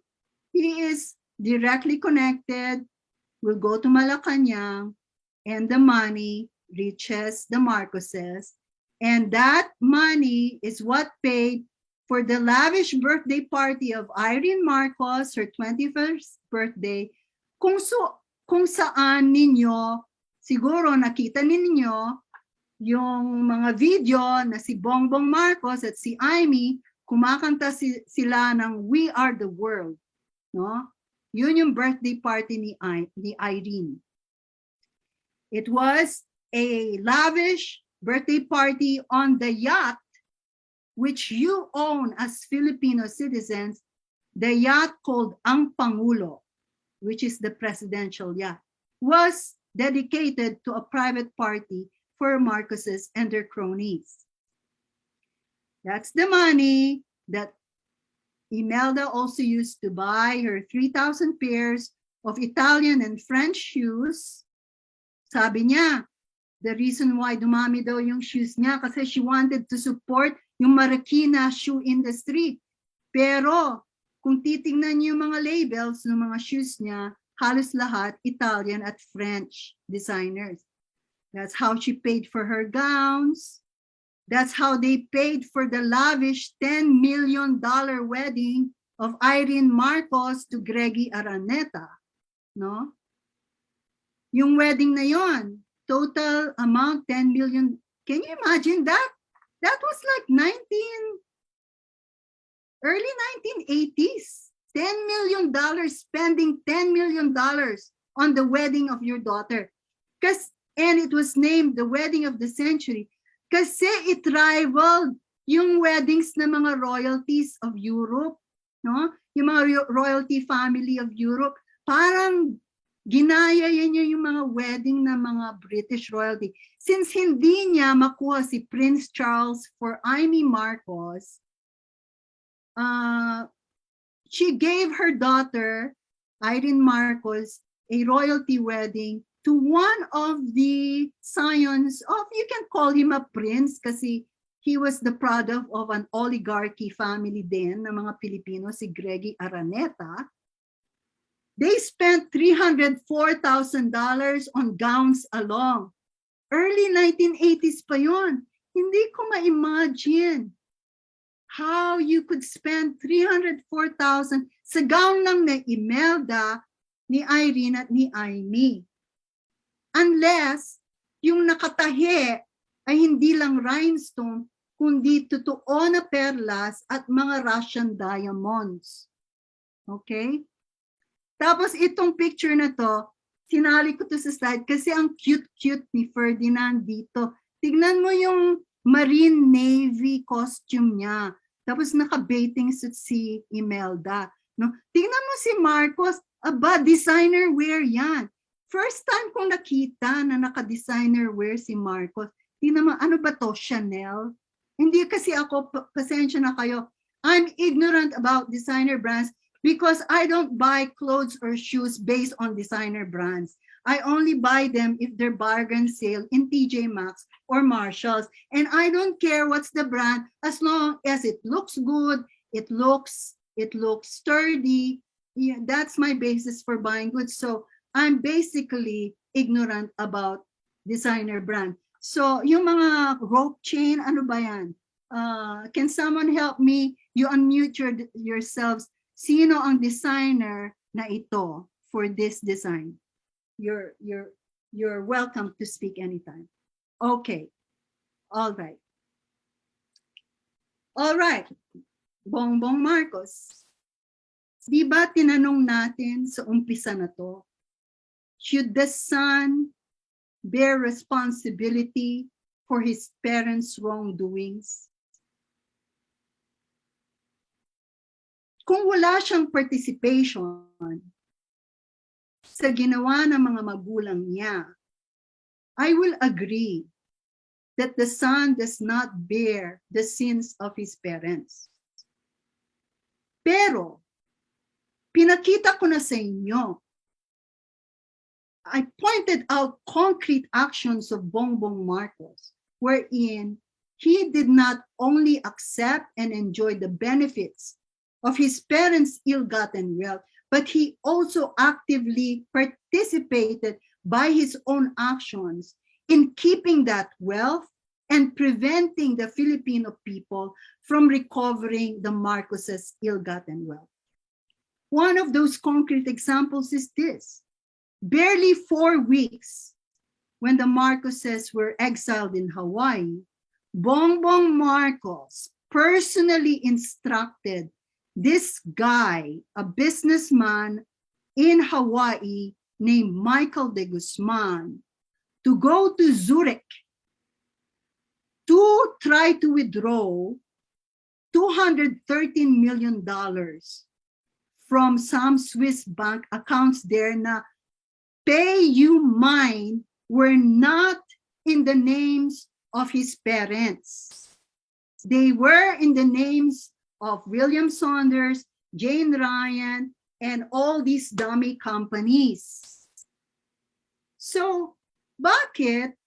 he is directly connected, will go to Malacanang, and the money reaches the Marcoses. And that money is what paid for the lavish birthday party of Irene Marcos, her 21st birthday, kung saan ninyo, siguro nakita ninyo yung mga video na si Bongbong Marcos at si Amy, kumakanta sila ng We Are the World. No? Yun yung birthday party ni Irene. It was a lavish birthday party on the yacht which you own as Filipino citizens, the yacht called Ang Pangulo, which is the presidential yacht, was dedicated to a private party for Marcoses and their cronies. That's the money that Imelda also used to buy her 3,000 pairs of Italian and French shoes. Sabi niya, the reason why dumami daw yung shoes niya kasi she wanted to support yung Marikina shoe industry. Pero kung titingnan niyo yung mga labels ng mga shoes niya, halos lahat Italian at French designers. That's how she paid for her gowns. That's how they paid for the lavish $10 million wedding of Irene Marcos to Greggy Araneta. No? Yung wedding na yon, total amount 10 million. Can you imagine that? That was like early 1980s. $10 million, spending $10 million on the wedding of your daughter. And it was named the wedding of the century kasi it rivaled yung weddings ng mga royalties of Europe, no? Yung mga royalty family of Europe, parang Ginaya niya yung mga wedding ng mga British royalty. Since hindi niya makuha si Prince Charles for Amy Marcos, she gave her daughter, Irene Marcos, a royalty wedding to one of the scions of, you can call him a prince kasi he was the product of an oligarchy family din ng mga Pilipino, si Greggy Araneta. They spent $304,000 on gowns alone. Early 1980s pa yun. Hindi ko ma-imagine how you could spend $304,000 sa gown lang ni Imelda, ni Irene at ni Amy. Unless yung nakatahi ay hindi lang rhinestone, kundi totoo na perlas at mga Russian diamonds. Okay? Tapos itong picture na to, sinali ko to sa slide kasi ang cute-cute ni Ferdinand dito. Tignan mo yung Marine Navy costume niya. Tapos naka-bathing suit si Imelda. No? Tignan mo si Marcos, aba, designer wear yan. First time kong nakita na naka-designer wear si Marcos. Tignan mo, ano ba to, Chanel? Hindi kasi ako, pasensya na kayo, I'm ignorant about designer brands because I don't buy clothes or shoes based on designer brands. I only buy them if they're bargain sale in TJ Maxx or Marshalls. And I don't care what's the brand as long as it looks good, it looks sturdy. Yeah, that's my basis for buying goods. So I'm basically ignorant about designer brand. So yung mga rope chain, ano ba yan? Can someone help me? You unmute yourselves. Sino ang designer na ito for this design? You're welcome to speak anytime. Okay. All right. All right. Bongbong Marcos. Di ba tinanong natin sa umpisa na to, should the son bear responsibility for his parents' wrongdoings? Kung wala siyang participation sa ginawa ng mga magulang niya, I will agree that the son does not bear the sins of his parents. Pero, pinakita ko na sa inyo, I pointed out concrete actions of Bongbong Marcos, wherein he did not only accept and enjoy the benefits of his parents' ill-gotten wealth, but he also actively participated by his own actions in keeping that wealth and preventing the Filipino people from recovering the Marcoses' ill-gotten wealth. One of those concrete examples is this. Barely 4 weeks when the Marcoses were exiled in Hawaii, Bongbong Marcos personally instructed this guy, a businessman in Hawaii named Michael de Guzman, to go to Zurich to try to withdraw $213 million from some Swiss bank accounts there na pay you mine were not in the names of his parents. They were in the names of William Saunders, Jane Ryan, and all these dummy companies. So, bakit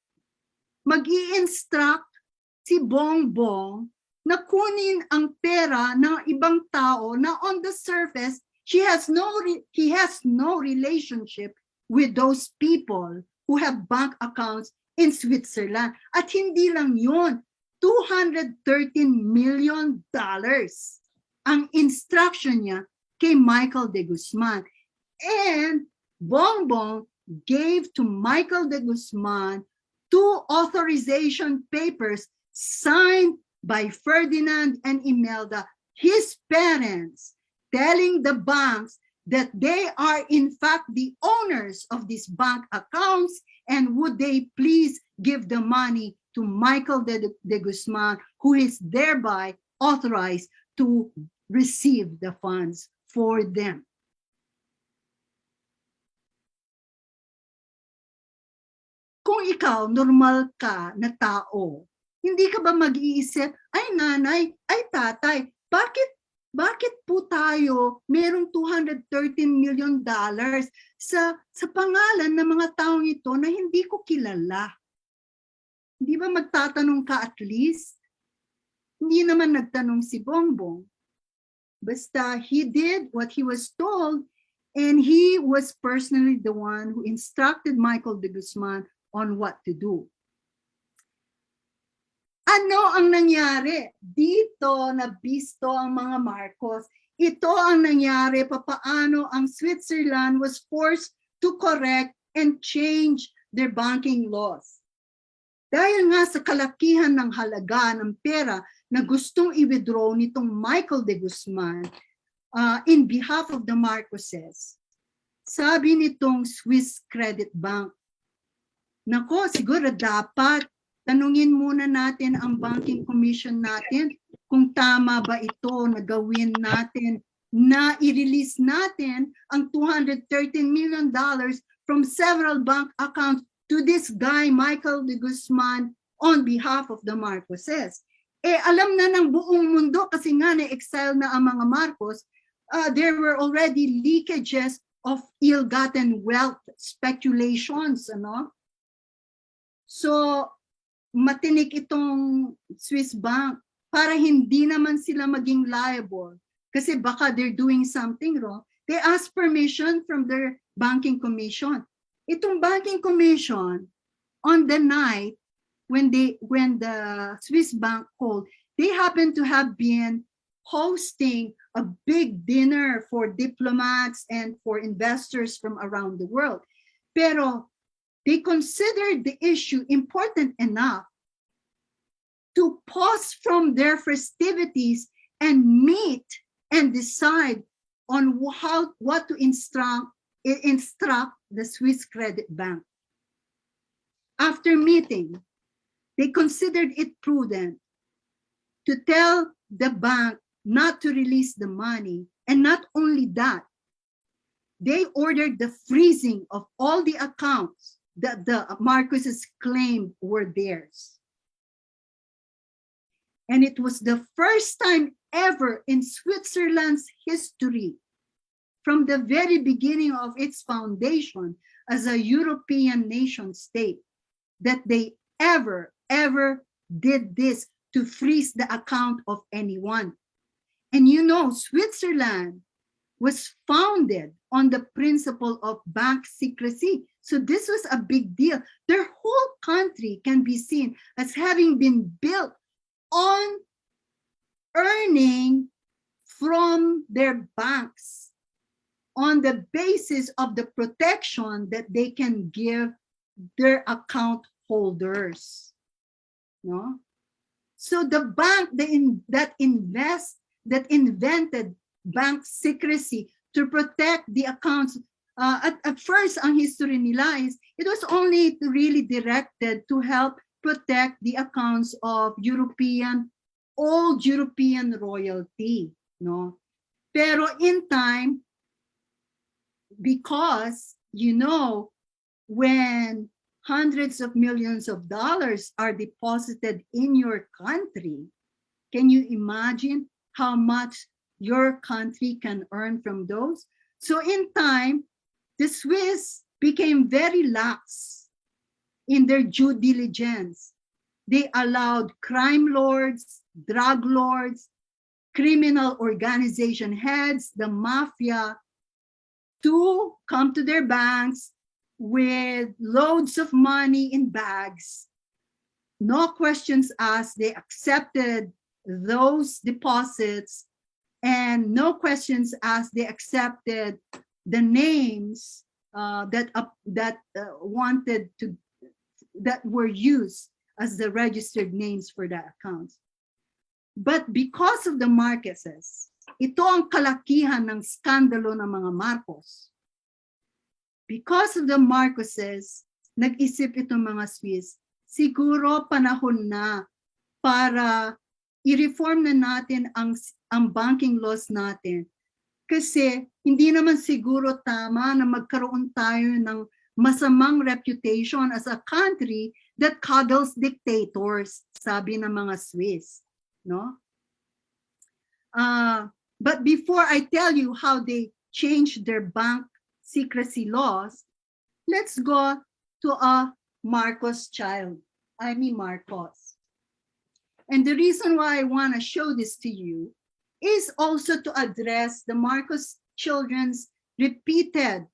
mag-i-instruct si Bongbong na kunin ang pera ng ibang tao na on the surface, he has no relationship with those people who have bank accounts in Switzerland. At hindi lang yun, $213 million ang instruction niya kay Michael de Guzman. And Bongbong gave to Michael de Guzman 2 authorization papers signed by Ferdinand and Imelda, his parents, telling the banks that they are in fact the owners of these bank accounts and would they please give the money to Michael de Guzman, who is thereby authorized to receive the funds for them. kung ikaw, normal ka na tao, hindi ka ba mag-iisip, ay nanay, ay tatay, bakit po tayo merong $213 million sa pangalan ng mga taong ito na hindi ko kilala? Hindi ba magtatanong ka at least? Hindi naman nagtanong si Bongbong. Basta he did what he was told, and he was personally the one who instructed Michael de Guzman on what to do. Ano ang nangyari? Dito nabisto ang mga Marcos. Ito ang nangyari papaano ang Switzerland was forced to correct and change their banking laws. Dahil nga sa kalakihan ng halaga ng pera na gustong i-withdraw nitong Michael de Guzman in behalf of the Marcoses, sabi nitong Swiss Credit Bank, nako, siguro dapat tanungin muna natin ang banking commission natin kung tama ba ito na gawin natin na i-release natin ang $213 million from several bank accounts to this guy, Michael de Guzman, on behalf of the Marcoses. Alam na ng buong mundo kasi nga na-exile na ang mga Marcos, there were already leakages of ill-gotten wealth speculations, ano? So, matinik itong Swiss bank para hindi naman sila maging liable kasi baka they're doing something wrong. They ask permission from their banking commission. Itong banking commission, on the night when the Swiss bank called, they happen to have been hosting a big dinner for diplomats and for investors from around the world. Pero they considered the issue important enough to pause from their festivities and meet and decide on what to instruct the Swiss Credit Bank. After meeting, they considered it prudent to tell the bank not to release the money, and not only that, they ordered the freezing of all the accounts that the Marcoses claimed were theirs. And it was the first time ever in Switzerland's history, from the very beginning of its foundation as a European nation state, that they ever did this to freeze the account of anyone. And you know, Switzerland was founded on the principle of bank secrecy. So this was a big deal. Their whole country can be seen as having been built on earning from their banks on the basis of the protection that they can give their account holders. No? So the bank that invented bank secrecy to protect the accounts, at first ang history nila is it was only really directed to help protect the accounts of old European royalty, no? Pero in time, because when hundreds of millions of dollars are deposited in your country, can you imagine how much your country can earn from those? So in time, the Swiss became very lax in their due diligence. They allowed crime lords, drug lords, criminal organization heads, the mafia, to come to their banks with loads of money in bags. No questions asked. They accepted those deposits, and no questions asked. They accepted the names that were used as the registered names for the accounts. But because of the Marcoses, ito ang kalakihan ng skandalo ng mga Marcos. Because of the Marcoses, nag-isip itong mga Swiss, siguro panahon na para i-reform na natin ang banking laws natin. Kasi hindi naman siguro tama na magkaroon tayo ng masamang reputation as a country that coddles dictators, sabi ng mga Swiss, no? But before I tell you how they changed their bank secrecy laws, let's go to a Marcos child, Marcos. And the reason why I want to show this to you is also to address the Marcos children's repeated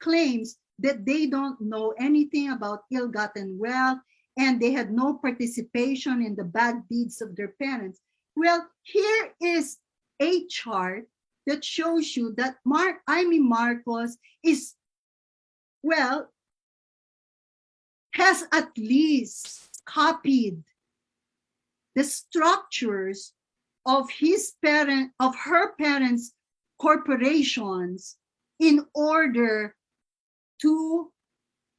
claims that they don't know anything about ill-gotten wealth and they had no participation in the bad deeds of their parents. Well, here is a chart that shows you that Marcos is, well, has at least copied the structures of her parents' corporations in order to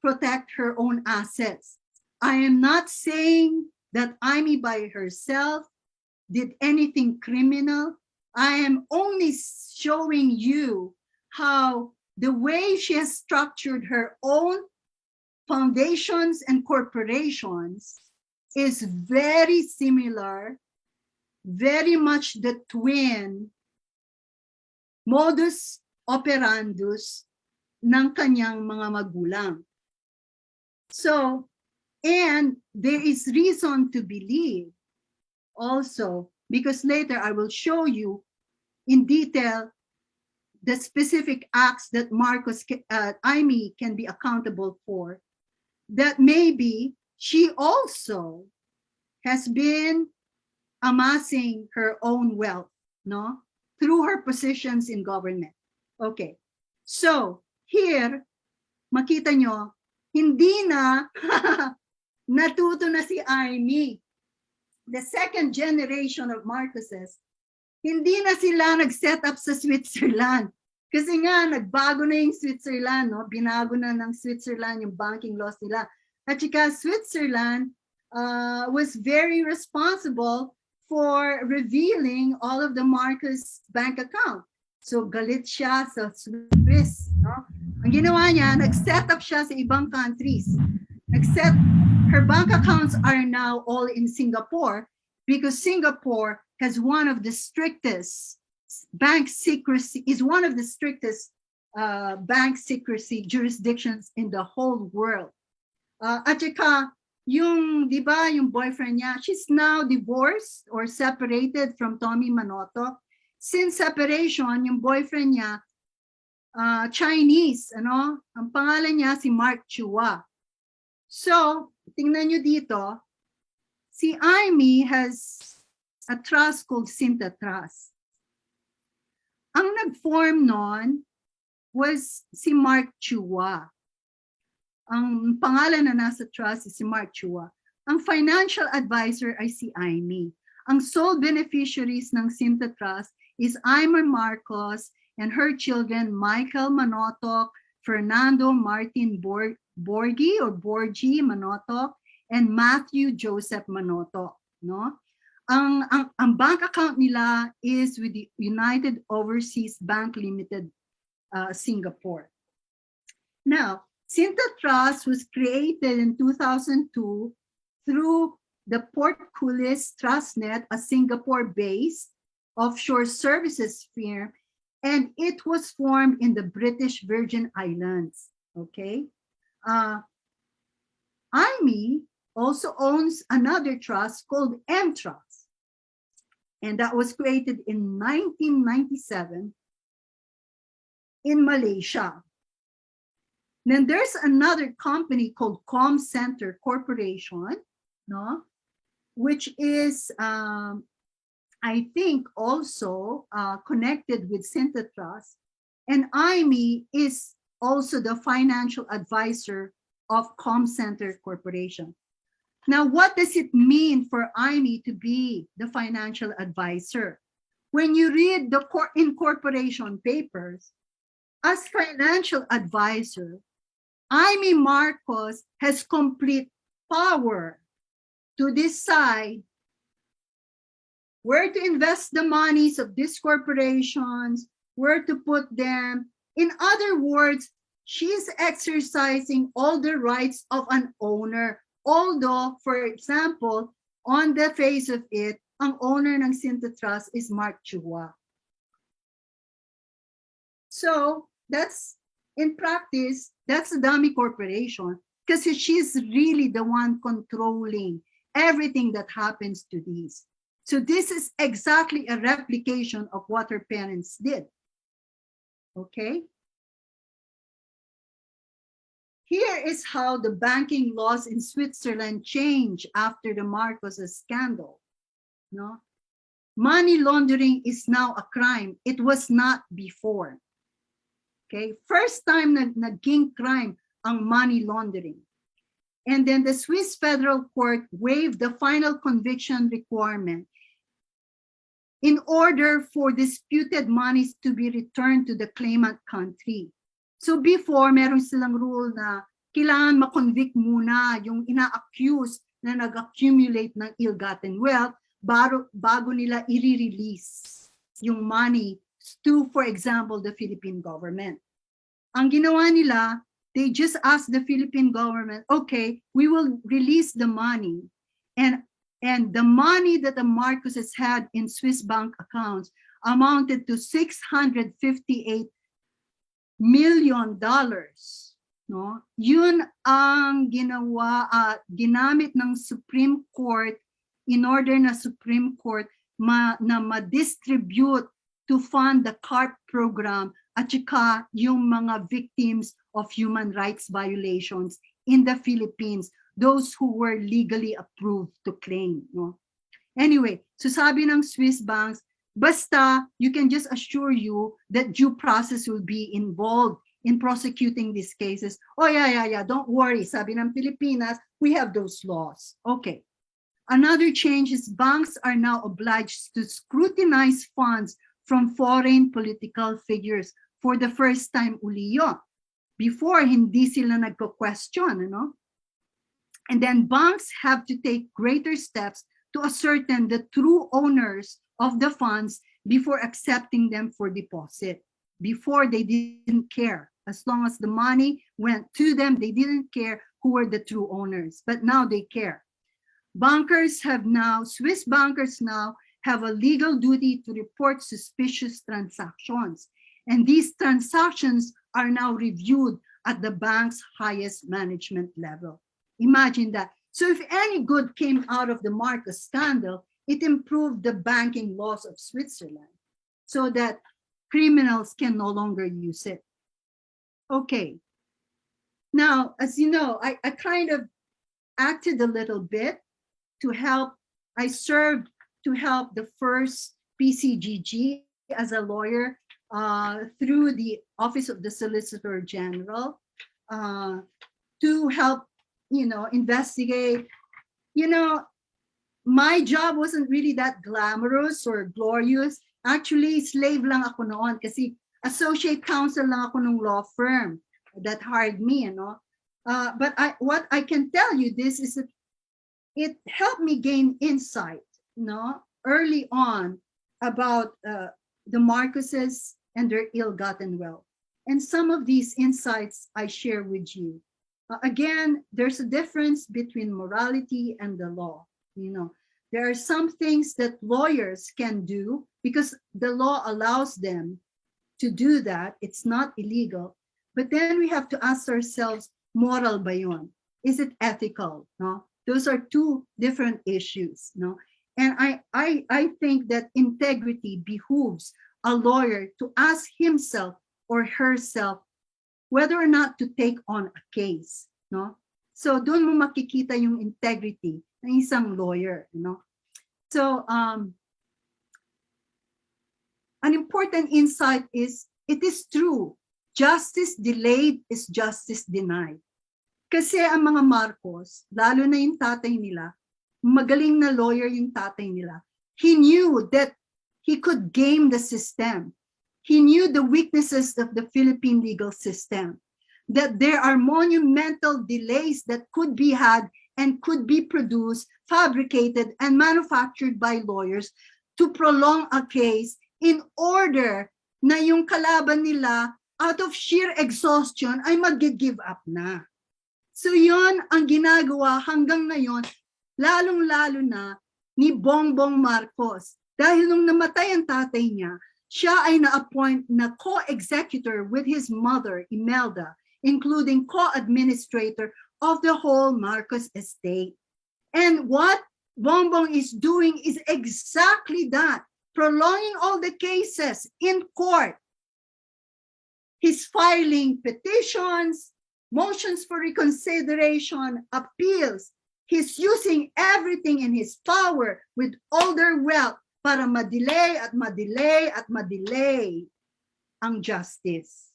protect her own assets. I am not saying that Amy by herself did anything criminal. I am only showing you how the way she has structured her own foundations and corporations is very similar, very much the twin modus operandus ng kanyang mga magulang. So, and there is reason to believe also, because later I will show you in detail the specific acts that Amy can be accountable for, that maybe she also has been amassing her own wealth, no, through her positions in government. Okay, so here, makita nyo, hindi na natuto na si Amy. The second generation of Marcoses, hindi na sila nag-set up sa Switzerland. Kasi nga, nagbago na yung Switzerland, no? Binago na ng Switzerland yung banking laws nila. At saka Switzerland was very responsible for revealing all of the Marcos bank account. So galit siya sa Swiss. No? Ang ginawa niya, nag-set up siya sa ibang countries. Her bank accounts are now all in Singapore because Singapore has one of the strictest bank secrecy, is one of the strictest bank secrecy jurisdictions in the whole world. At saka, yung, di ba, yung boyfriend niya, she's now divorced or separated from Tommy Manotoc. Since separation, yung boyfriend niya, Chinese, ano? Ang pangalan niya si Mark Chua. So, tingnan nyo dito, si Amy has a trust called Sinta Trust. Ang nag-form nun was si Mark Chua. Ang pangalan na nasa trust is si Mark Chua. Ang financial advisor ay si Amy. Ang sole beneficiaries ng Sinta Trust is Amy Marcos and her children Michael Manotoc, Fernando Martin Borgi Manotoc, and Matthew Joseph Manotoc. No? Ang bank account nila is with the United Overseas Bank Limited, Singapore. Now, Sinta Trust was created in 2002 through the Portcullis Trustnet, a Singapore-based offshore services firm, and it was formed in the British Virgin Islands. Okay, Amy also owns another trust called M Trust, and that was created in 1997 in Malaysia. Then there's another company called Com Center Corporation, no, which is, I think, also connected with Sinta Trust. And Amy is also the financial advisor of Com Center Corporation. Now, what does it mean for Amy to be the financial advisor? When you read the incorporation papers, as financial advisor, Amy Marcos has complete power to decide where to invest the monies of these corporations, where to put them. In other words, she's exercising all the rights of an owner. Although, for example, on the face of it, ang owner ng Sinta Trust is Mark Chua. So that's, in practice, that's a dummy corporation because she's really the one controlling everything that happens to these. So this is exactly a replication of what her parents did. Okay? Here is how the banking laws in Switzerland changed after the Marcoses scandal. No? Money laundering is now a crime. It was not before. Okay? First time naging crime ang money laundering. And then the Swiss Federal Court waived the final conviction requirement in order for disputed monies to be returned to the claimant country. So before, meron silang rule na kailangan ma-convict muna yung ina-accuse na nag-accumulate ng ill-gotten wealth bago nila i-release yung money to, for example, the Philippine government. Ang ginawa nila, they just asked the Philippine government, okay, we will release the money. And the money that the Marcoses had in Swiss bank accounts amounted to $658 million. No? Yun ang ginamit ng Supreme Court in order na Supreme Court na ma-distribute to fund the CARP program at saka yung mga victims of human rights violations in the Philippines, those who were legally approved to claim. No? Anyway, so sabi ng Swiss banks, basta you can just assure you that due process will be involved in prosecuting these cases. Oh yeah, don't worry, sabi ng Pilipinas, we have those laws. Okay. Another change is banks are now obliged to scrutinize funds from foreign political figures for the first time uli yun. Before, hindi sila nagko-question, no? And then banks have to take greater steps to ascertain the true owners of the funds before accepting them for deposit. Before, they didn't care. As long as the money went to them, they didn't care who were the true owners. But now they care. Swiss bankers now have a legal duty to report suspicious transactions. And these transactions are now reviewed at the bank's highest management level. Imagine that. So if any good came out of the Marcos scandal, it improved the banking laws of Switzerland so that criminals can no longer use it. Okay. Now, as you know, I kind of acted a little bit to help. I served to help the first PCGG as a lawyer through the Office of the Solicitor General to help, investigate. My job wasn't really that glamorous or glorious. Actually, slave lang ako noon kasi associate counsel lang ako ng law firm that hired me, But what I can tell you this is that it helped me gain insight, early on about the Marcoses and their ill-gotten wealth. And some of these insights I share with you. Again, there's a difference between morality and the law. There are some things that lawyers can do because the law allows them to do that. It's not illegal. But then we have to ask ourselves, moral ba yun? Is it ethical? No? Those are two different issues. No? And I think that integrity behooves a lawyer to ask himself or herself whether or not to take on a case. No? So doon mo makikita yung integrity ng isang lawyer. So an important insight is, it is true, justice delayed is justice denied. Kasi ang mga Marcos, lalo na yung tatay nila, magaling na lawyer yung tatay nila. He knew that he could game the system. He knew the weaknesses of the Philippine legal system, that there are monumental delays that could be had and could be produced, fabricated, and manufactured by lawyers to prolong a case in order na yung kalaban nila out of sheer exhaustion, ay mag-give up na. So yon ang ginagawa hanggang ngayon, lalong-lalo na ni Bongbong Marcos. Dahil nung namatay ang tatay niya, siya ay na-appoint na co-executor with his mother, Imelda, including co-administrator of the whole Marcos estate. And what Bongbong is doing is exactly that, prolonging all the cases in court. He's filing petitions, motions for reconsideration, appeals. He's using everything in his power with all their wealth para madelay at madelay at madelay ang justice.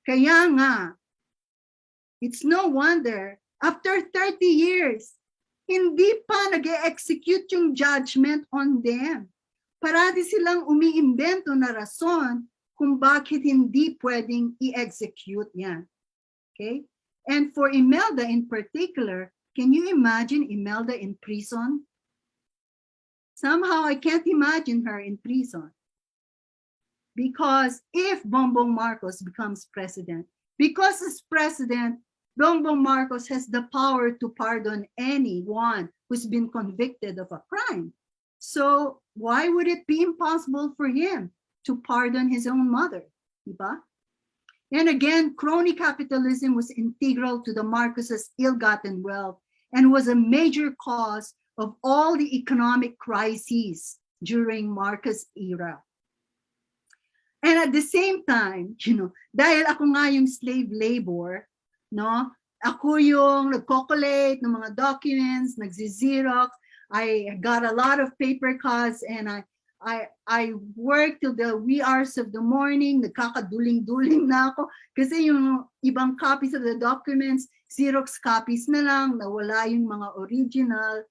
Kaya nga, it's no wonder, after 30 years, hindi pa nag-execute yung judgment on them. Parati silang umiimbento na rason kung bakit hindi pwedeng i-execute yan. Okay? And for Imelda in particular, can you imagine Imelda in prison? Somehow I can't imagine her in prison. Because if Bongbong Marcos becomes president, because as president, Bongbong Marcos has the power to pardon anyone who's been convicted of a crime. So why would it be impossible for him to pardon his own mother? Diba? And again, crony capitalism was integral to the Marcoses' ill-gotten wealth and was a major cause of all the economic crises during Marcos' era. And at the same time, dahil ako nga yung slave labor, no? Ako yung nagko-collate ng mga documents, nagzi-xerox. I got a lot of paper cuts and I work till the wee hours of the morning. Nagkakaduling-duling na ako kasi yung ibang copies of the documents, Xerox copies na lang, nawala yung mga original.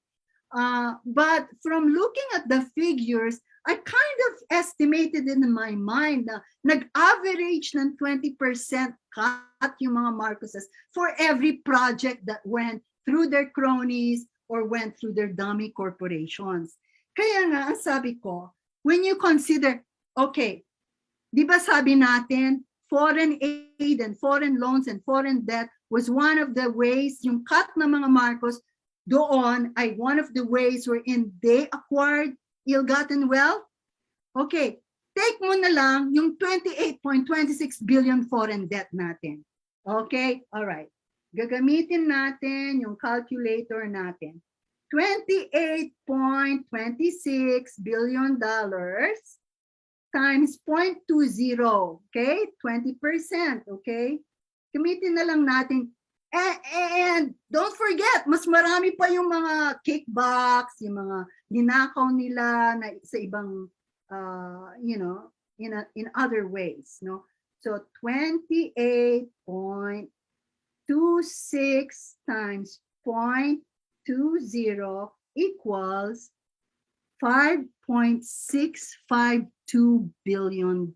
But from looking at the figures, I kind of estimated in my mind na nag-average ng 20% cut yung mga Marcoses for every project that went through their cronies or went through their dummy corporations. Kaya nga, ang sabi ko, when you consider, okay, di ba sabi natin, foreign aid and foreign loans and foreign debt was one of the ways, yung cut ng mga Marcos doon ay one of the ways wherein they acquired ill-gotten wealth. Okay, take mo na lang yung 28.26 billion foreign debt natin. Okay, all right. Gagamitin natin yung calculator natin. $28.26 billion times 0.20, okay? 20%, okay? Gamitin na lang natin. And don't forget, mas marami pa yung mga kickbacks, yung mga ninakaw nila na sa ibang, in other ways, no? So 28.26 times 0.20 equals $5.652 billion.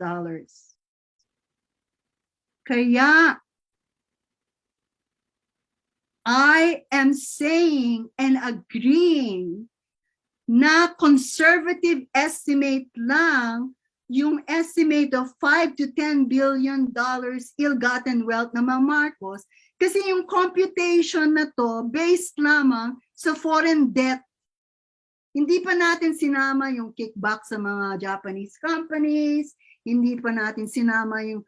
Kaya I am saying and agreeing na conservative estimate lang yung estimate of $5 to $10 billion ill-gotten wealth ng mga Marcos kasi yung computation na to based lamang sa foreign debt. Hindi pa natin sinama yung kickback sa mga Japanese companies, hindi pa natin sinama yung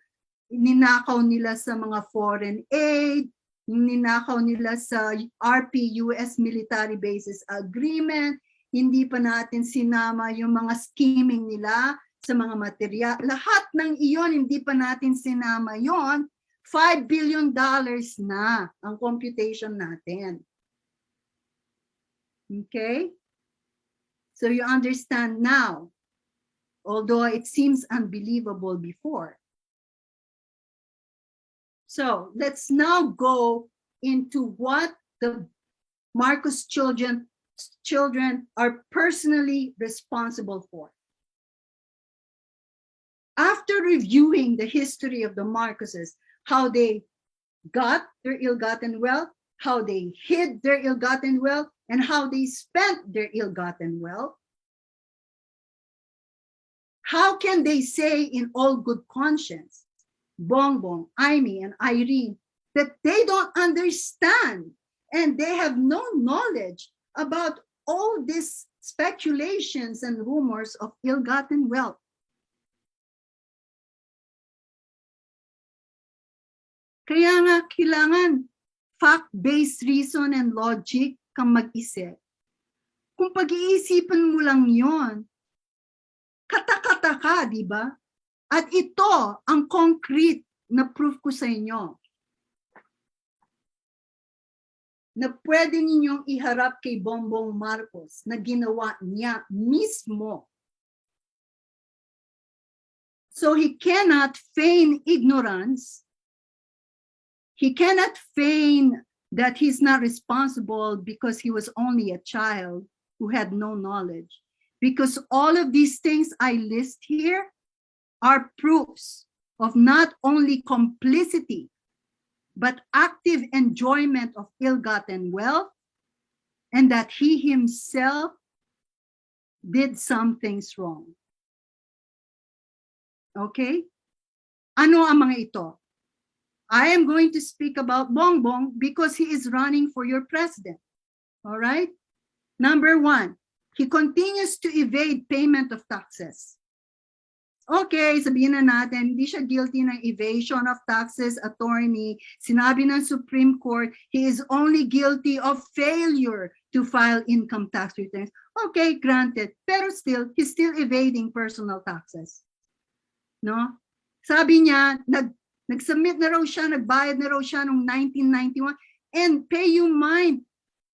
ninakaw nila sa mga foreign aid, yung ninakaw nila sa RP-US military bases agreement, hindi pa natin sinama yung mga scheming nila sa mga material. Lahat ng iyon, hindi pa natin sinama yon. $5 billion na ang computation natin. Okay? So you understand now, although it seems unbelievable before. So let's now go into what the Marcos children are personally responsible for. After reviewing the history of the Marcoses, how they got their ill-gotten wealth, how they hid their ill-gotten wealth, and how they spent their ill-gotten wealth, how can they say in all good conscience Bongbong, Aimee, and Irene, that they don't understand and they have no knowledge about all these speculations and rumors of ill-gotten wealth. Kaya nga kailangan fact-based reason and logic kang mag-isip. Kung pag-iisipan mo lang yon, kata-kata ka, di ba? At ito ang concrete na proof ko sa inyo na pwede ninyong iharap kay Bongbong Marcos na ginawa niya mismo. So he cannot feign ignorance. He cannot feign that he's not responsible because he was only a child who had no knowledge. Because all of these things I list here are proofs of not only complicity, but active enjoyment of ill-gotten wealth, and that he himself did some things wrong. Okay? Ano ang mga ito? I am going to speak about Bongbong because he is running for your president. All right? Number 1, he continues to evade payment of taxes. Okay, sabihin na natin, hindi siya guilty ng evasion of taxes, attorney. Sinabi ng Supreme Court, he is only guilty of failure to file income tax returns. Okay, granted. Pero still, he's still evading personal taxes. No? Sabi niya, nag-submit na raw siya, nagbayad na raw siya noong 1991. And pay you mind,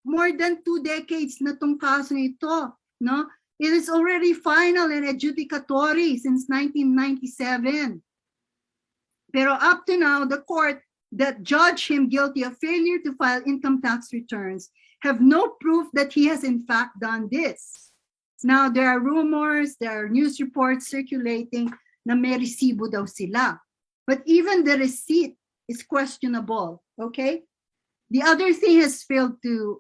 more than 2 decades na tong kaso ito. No? It is already final and adjudicatory since 1997. Pero up to now, the court that judged him guilty of failure to file income tax returns have no proof that he has in fact done this. Now, there are rumors, there are news reports circulating na may resibo daw sila. But even the receipt is questionable, okay? The other thing has failed to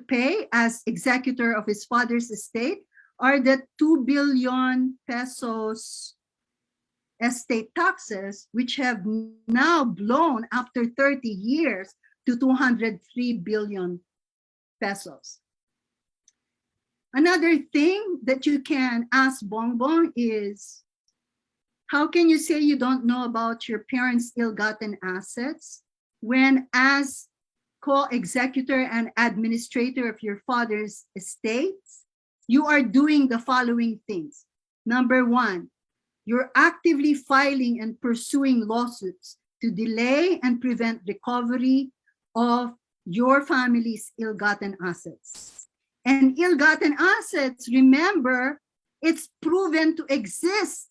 pay as executor of his father's estate are the 2 billion pesos estate taxes, which have now blown after 30 years to 203 billion pesos. Another thing that you can ask Bongbong is, how can you say you don't know about your parents' ill-gotten assets when as co-executor and administrator of your father's estates, you are doing the following things. Number 1, you're actively filing and pursuing lawsuits to delay and prevent recovery of your family's ill-gotten assets. And ill-gotten assets, remember, it's proven to exist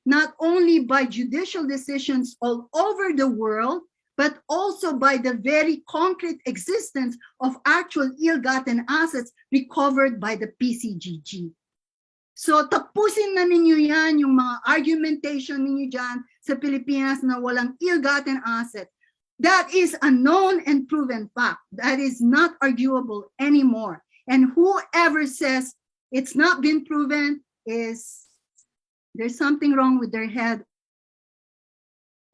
not only by judicial decisions all over the world, but also by the very concrete existence of actual ill-gotten assets recovered by the PCGG. So tapusin na ninyo yan, yung mga argumentation ninyo dyan sa Pilipinas na walang ill-gotten asset. That is a known and proven fact. That is not arguable anymore. And whoever says it's not been proven is, there's something wrong with their head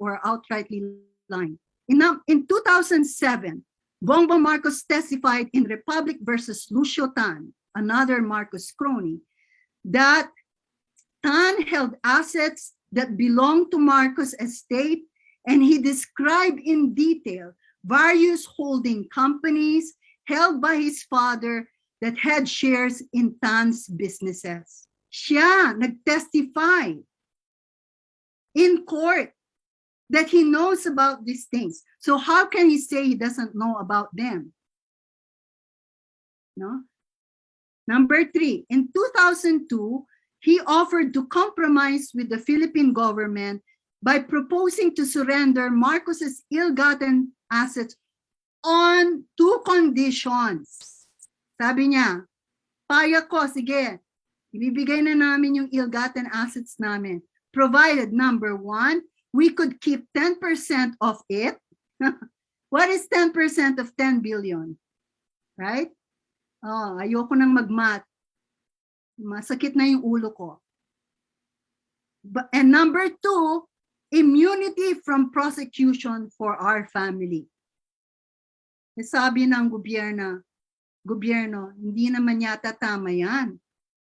or outrightly lying. In 2007, Bongbong Marcos testified in Republic versus Lucio Tan, another Marcos crony, that Tan held assets that belonged to Marcos' estate, and he described in detail various holding companies held by his father that had shares in Tan's businesses. Siya nagtestify in court that he knows about these things. So how can he say he doesn't know about them? No? Number 3, in 2002, he offered to compromise with the Philippine government by proposing to surrender Marcos's ill-gotten assets on 2 conditions. Sabi niya, paya ko, sige, ibibigay na namin yung ill-gotten assets namin. Provided, number 1, we could keep 10% of it. What is 10% of 10 billion? Right? Oh, ayoko nang mag-math. Masakit na yung ulo ko. And number 2, immunity from prosecution for our family. Sabi ng gobyerno, hindi naman yata tama yan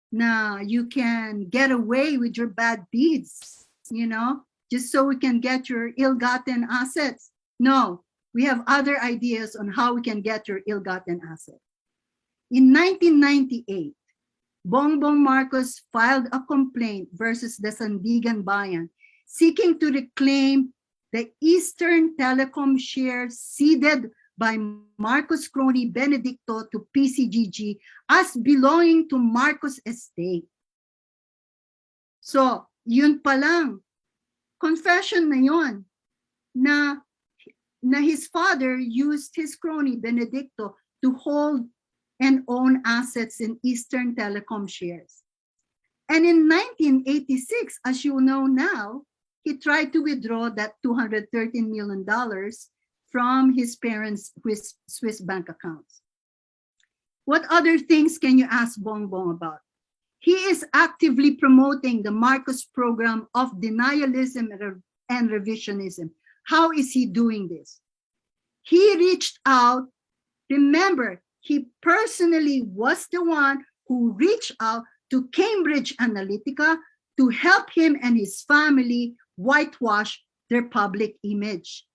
na you can get away with your bad deeds, just so we can get your ill-gotten assets. No, we have other ideas on how we can get your ill-gotten assets. In 1998, Bongbong Marcos filed a complaint versus the Sandigan Bayan, seeking to reclaim the Eastern Telecom shares ceded by Marcos crony Benedicto to PCGG as belonging to Marcos estate. So, yun pa lang, confession na yun, na his father used his crony Benedicto to hold and own assets in Eastern Telecom shares. And in 1986, as you know now, he tried to withdraw that $213 million from his parents' Swiss bank accounts. What other things can you ask Bongbong about? He is actively promoting the Marcos program of denialism and revisionism. How is he doing this? He reached out. Remember, he personally was the one who reached out to Cambridge Analytica to help him and his family whitewash their public image.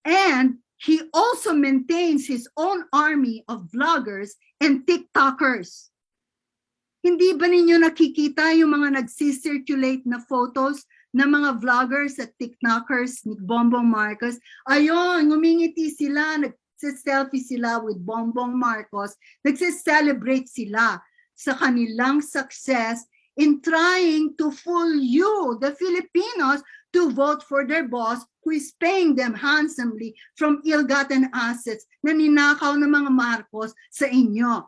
And he also maintains his own army of vloggers and TikTokers. Hindi ba ninyo nakikita yung mga nagsisirculate na photos ng mga vloggers at TikTokers ni Bongbong Marcos? Ayun, ngumingiti sila, nagsiselfie sila with Bongbong Marcos, nagsiselebrate sila sa kanilang success in trying to fool you, the Filipinos, to vote for their boss who is paying them handsomely from ill-gotten assets na ninakaw ng mga Marcos sa inyo.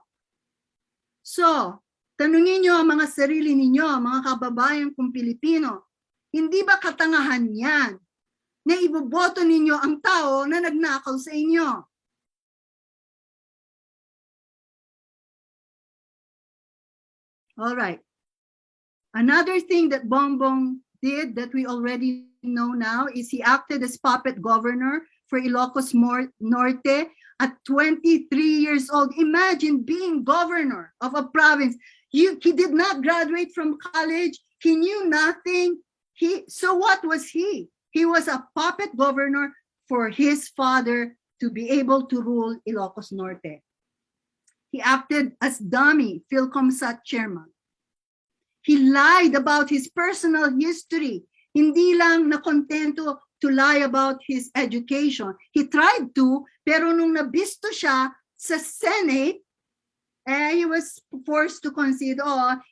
So, tanungin nyo ang mga sarili ninyo, mga kababayan kong Pilipino, hindi ba katangahan yan na iboboto ninyo ang tao na nagnakaw sa inyo? All right. Another thing that Bongbong did that we already know now is he acted as puppet governor for Ilocos Norte at 23 years old. Imagine being governor of a province. He did not graduate from college. He knew nothing. So what was he? He was a puppet governor for his father to be able to rule Ilocos Norte. He acted as dummy Philcomsat chairman. He lied about his personal history. Hindi lang nakontento to lie about his education. He tried to, pero nung nabisto siya sa Senate, he was forced to concede,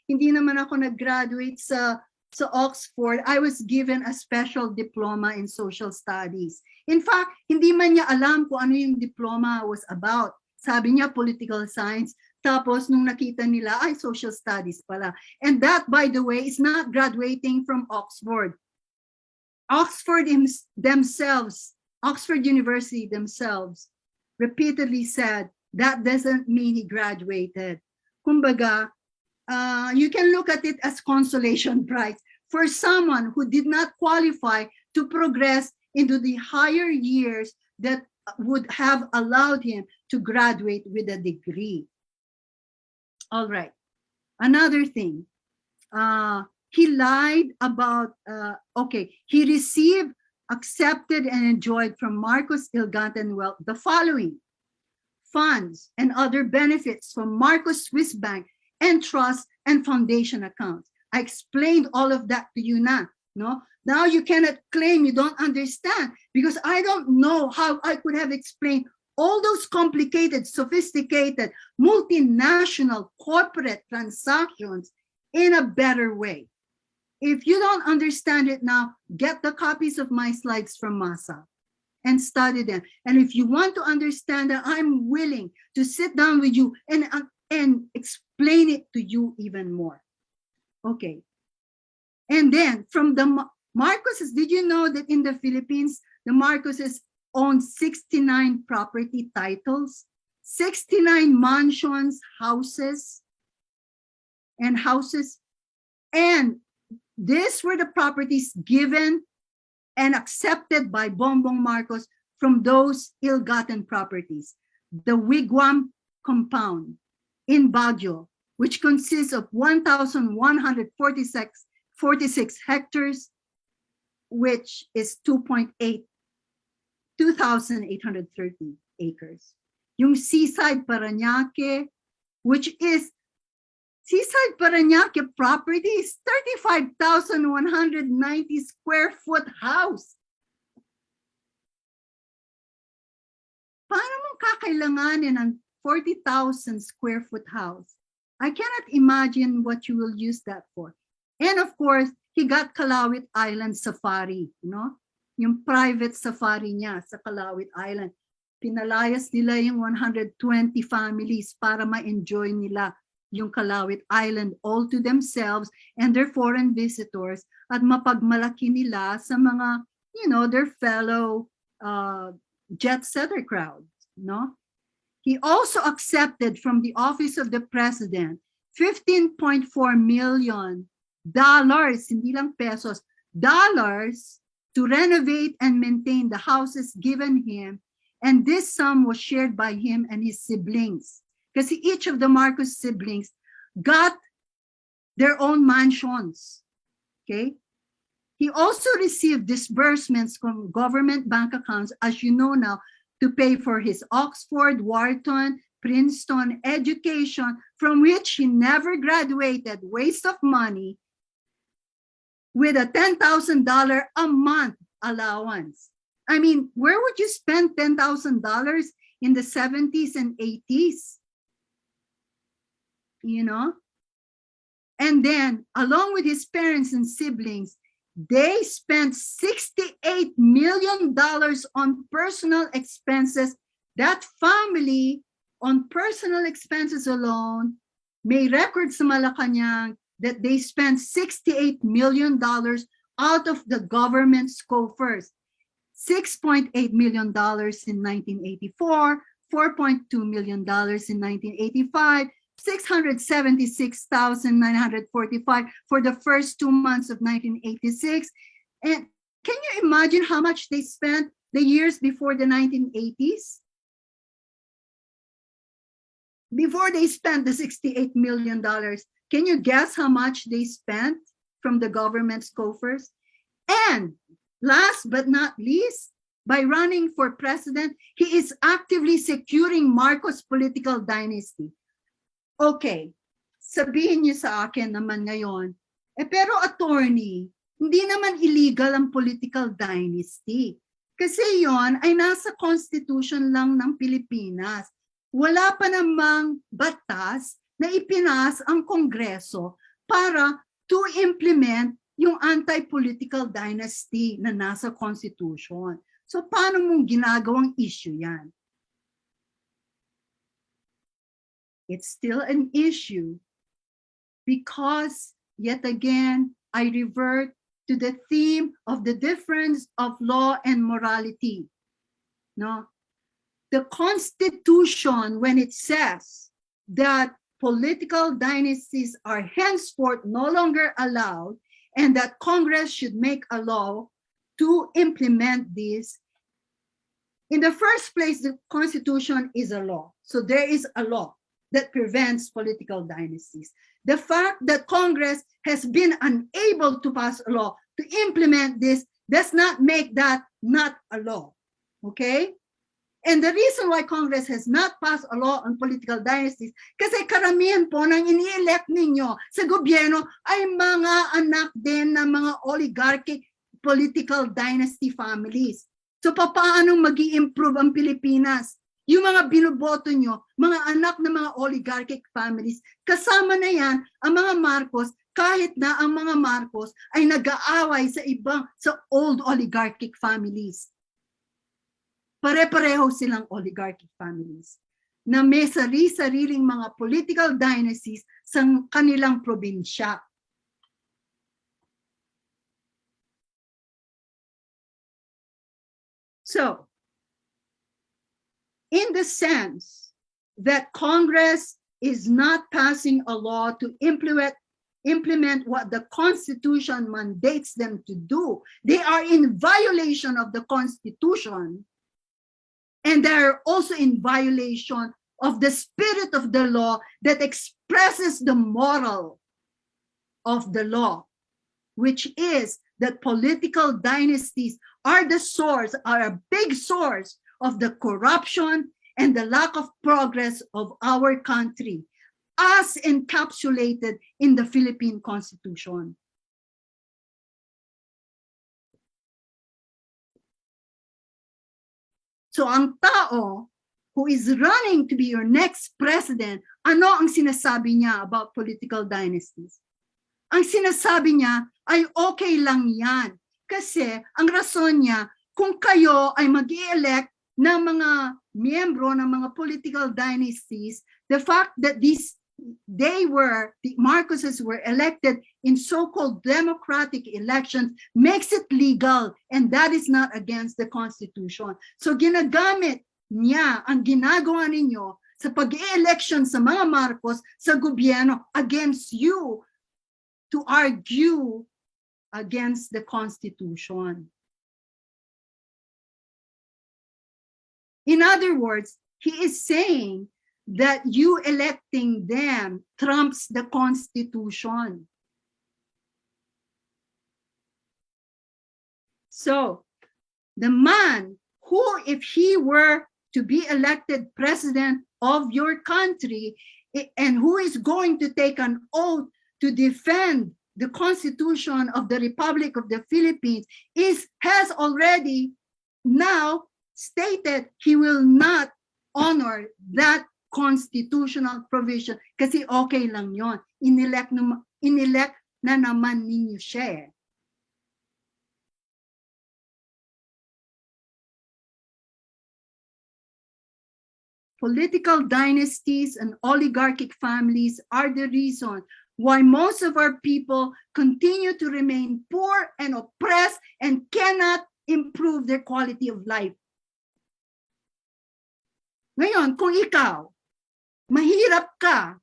hindi naman ako nag-graduate sa Oxford. I was given a special diploma in social studies. In fact, hindi man niya alam kung ano yung diploma was about. Sabi niya, political science. Tapos, nung nakita nila, social studies pala. And that, by the way, is not graduating from Oxford. Oxford University themselves repeatedly said, that doesn't mean he graduated. Kumbaga, you can look at it as consolation prize for someone who did not qualify to progress into the higher years that would have allowed him to graduate with a degree. All right. Another thing, he lied about, he received, accepted, and enjoyed from Marcos ill-gotten wealth the following: funds and other benefits from Marcos Swiss Bank and trust and foundation accounts. I explained all of that to you now. No? Now you cannot claim you don't understand, because I don't know how I could have explained all those complicated, sophisticated, multinational corporate transactions in a better way. If you don't understand it now, get the copies of my slides from Masa and study them. And if you want to understand that, I'm willing to sit down with you and explain it to you even more. Okay. And then from the Marcoses, did you know that in the Philippines, the Marcoses own 69 property titles, 69 mansions, houses, and These were the properties given and accepted by Bongbong Marcos from those ill-gotten properties. The Wigwam compound in Baguio, which consists of 1,146 hectares, which is 2,830 acres. Yung Seaside Parañaque, which is Seaside Parañaque property is 35,190 square foot house. Paano mo kakailanganin ng 40,000 square foot house? I cannot imagine what you will use that for. And of course, he got Calawit Island Safari, yung private safari niya sa Calawit Island. Pinalayas nila yung 120 families para ma-enjoy nila yung Calawit Island all to themselves and their foreign visitors at mapagmalaki nila sa mga, their fellow jet setter crowd, He also accepted from the office of the president $15.4 million, hindi lang pesos, dollars to renovate and maintain the houses given him, and this sum was shared by him and his siblings. Kasi each of the Marcos siblings got their own mansions, okay? He also received disbursements from government bank accounts, as you know now, to pay for his Oxford, Wharton, Princeton education, from which he never graduated, waste of money, with a $10,000 a month allowance. I mean, where would you spend $10,000 in the 70s and 80s? And then, along with his parents and siblings, they spent $68 million on personal expenses. That family, on personal expenses alone, may record sa Malacanang that they spent $68 million out of the government's coffers. $6.8 million in 1984, $4.2 million in 1985, $676,945 for the first 2 months of 1986. And can you imagine how much they spent the years before the 1980s? Before they spent the $68 million, can you guess how much they spent from the government's coffers? And last but not least, by running for president, he is actively securing Marcos' political dynasty. Okay, sabihin niyo sa akin naman ngayon, pero attorney, hindi naman illegal ang political dynasty. Kasi yon ay nasa constitution lang ng Pilipinas. Wala pa namang batas na ipinas ang Kongreso para to implement yung anti-political dynasty na nasa constitution. So paano mong ginagawang issue yan? It's still an issue because, yet again, I revert to the theme of the difference of law and morality. No? The Constitution, when it says that political dynasties are henceforth no longer allowed and that Congress should make a law to implement this, in the first place, the Constitution is a law. So there is a law that prevents political dynasties. The fact that Congress has been unable to pass a law to implement this does not make that not a law, okay? And the reason why Congress has not passed a law on political dynasties, kasi karamihan po ng ini-elect ninyo sa gobyerno ay mga anak din ng mga oligarchic political dynasty families. So paano mag-i-improve ang Pilipinas? Yung mga binoboto nyo, mga anak ng mga oligarchic families, kasama na yan ang mga Marcos, kahit na ang mga Marcos ay nag-aaway sa old oligarchic families. Pare-pareho silang oligarchic families na may sariling mga political dynasties sa kanilang probinsya. So, in the sense that Congress is not passing a law to implement what the Constitution mandates them to do. They are in violation of the Constitution. And they're also in violation of the spirit of the law that expresses the moral of the law, which is that political dynasties are the source, are a big source of the corruption and the lack of progress of our country, as encapsulated in the Philippine Constitution. So ang tao who is running to be your next president, ano ang sinasabi niya about political dynasties? Ang sinasabi niya ay okay lang yan. Kasi ang rason niya, kung kayo ay mag-i-elect ng mga miyembro ng mga political dynasties, the fact that the Marcoses were elected in so-called democratic elections makes it legal, and that is not against the Constitution. So ginagamit niya ang ginagawa ninyo sa pag-i-election sa mga Marcos sa gobyerno against you to argue against the Constitution. In other words, he is saying that you electing them trumps the Constitution. So, the man who, if he were to be elected president of your country, and who is going to take an oath to defend the Constitution of the Republic of the Philippines, has already now stated he will not honor that constitutional provision kasi okay lang yon. Inelect na naman ninyo siya. Political dynasties and oligarchic families are the reason why most of our people continue to remain poor and oppressed and cannot improve their quality of life. Ngayon, kung ikaw, mahirap ka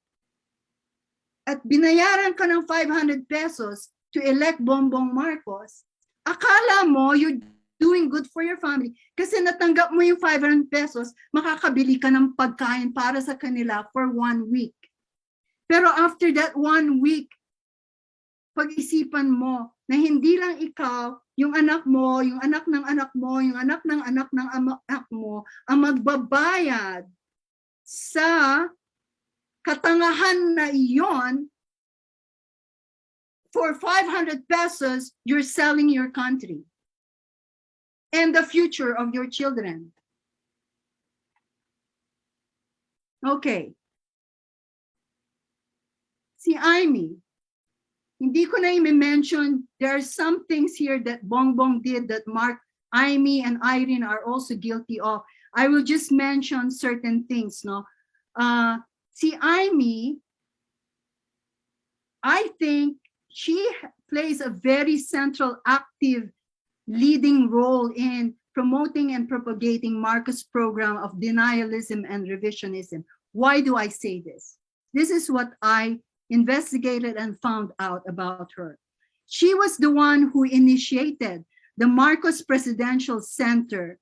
at binayaran ka ng 500 pesos to elect Bongbong Marcos, akala mo you're doing good for your family kasi natanggap mo yung 500 pesos, makakabili ka ng pagkain para sa kanila for 1 week. Pero after that 1 week, pag-isipan mo na hindi lang ikaw, yung anak mo, yung anak ng anak mo, yung anak ng anak ng anak mo, ang magbabayad sa katangahan na iyon. For 500 pesos, you're selling your country and the future of your children. Okay. Si Amy, hindi ko na i-mention, there are some things here that Bongbong did that Mark, Amy, and Irene are also guilty of. I will just mention certain things, no? Si Amy, I think she plays a very central, active, leading role in promoting and propagating Marcos' program of denialism and revisionism. Why do I say this? This is what I investigated and found out about her. She was the one who initiated the Marcos Presidential Center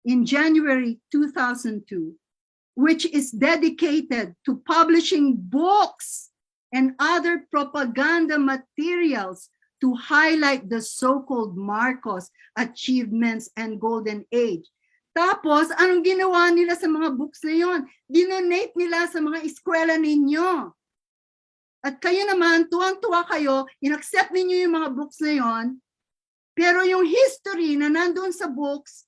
in January 2002, which is dedicated to publishing books and other propaganda materials to highlight the so-called Marcos achievements and golden age. Tapos, anong ginawa nila sa mga books na yun? Dinonate nila sa mga eskwela ninyo. At kayo naman, tuwang-tuwa kayo, in-accept ninyo yung mga books na yon, pero yung history na nandun sa books,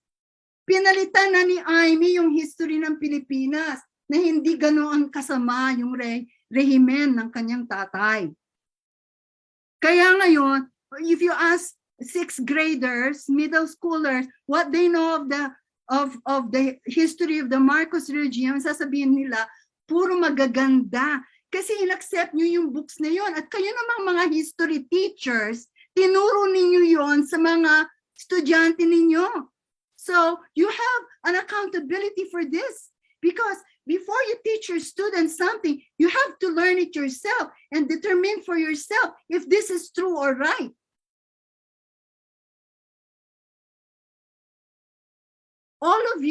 pinalitan na ni Amy yung history ng Pilipinas na hindi ganoon kasama yung rehimen ng kanyang tatay. Kaya ngayon, if you ask 6th graders, middle schoolers, what they know of the history of the Marcos regime, sasabihin nila, puro magaganda. Kasi in-accept nyo yung books na yon. At kayo namang mga history teachers, tinuro ninyo yon sa mga estudyante ninyo. So you have an accountability for this. Because before you teach your students something, you have to learn it yourself and determine for yourself if this is true or right. All of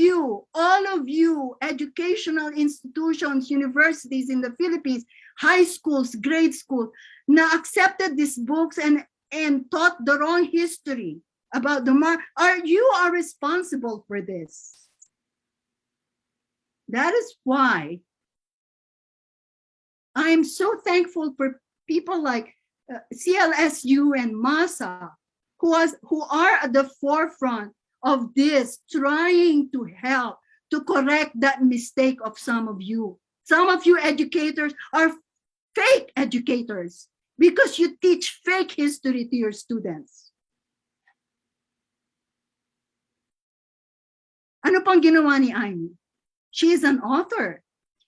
you, educational institutions, universities in the Philippines, high schools, grade schools, na accepted these books and taught the wrong history about the you are responsible for this. That is why I am so thankful for people like CLSU and MASA, who are at the forefront of this, trying to help to correct that mistake of some of you. Some of you educators are fake educators because you teach fake history to your students. Ano pang ginawa ni Amy? She is an author.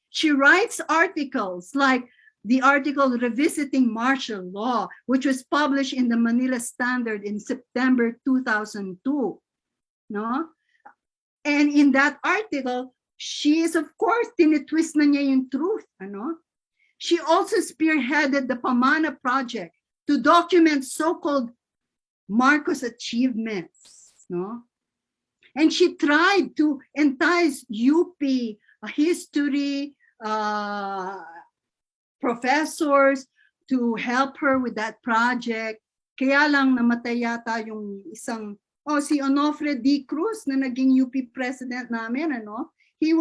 She writes articles like the article Revisiting Martial Law, which was published in the Manila Standard in September 2002. No? And in that article, she is, of course, tinitwist na niya yung truth. Ano? She also spearheaded the Pamana Project to document so-called Marcos achievements. No? And she tried to entice UP history professors to help her with that project. Kaya lang namatay yata yung isang si Onofre D. Cruz na naging UP president namin, ano? He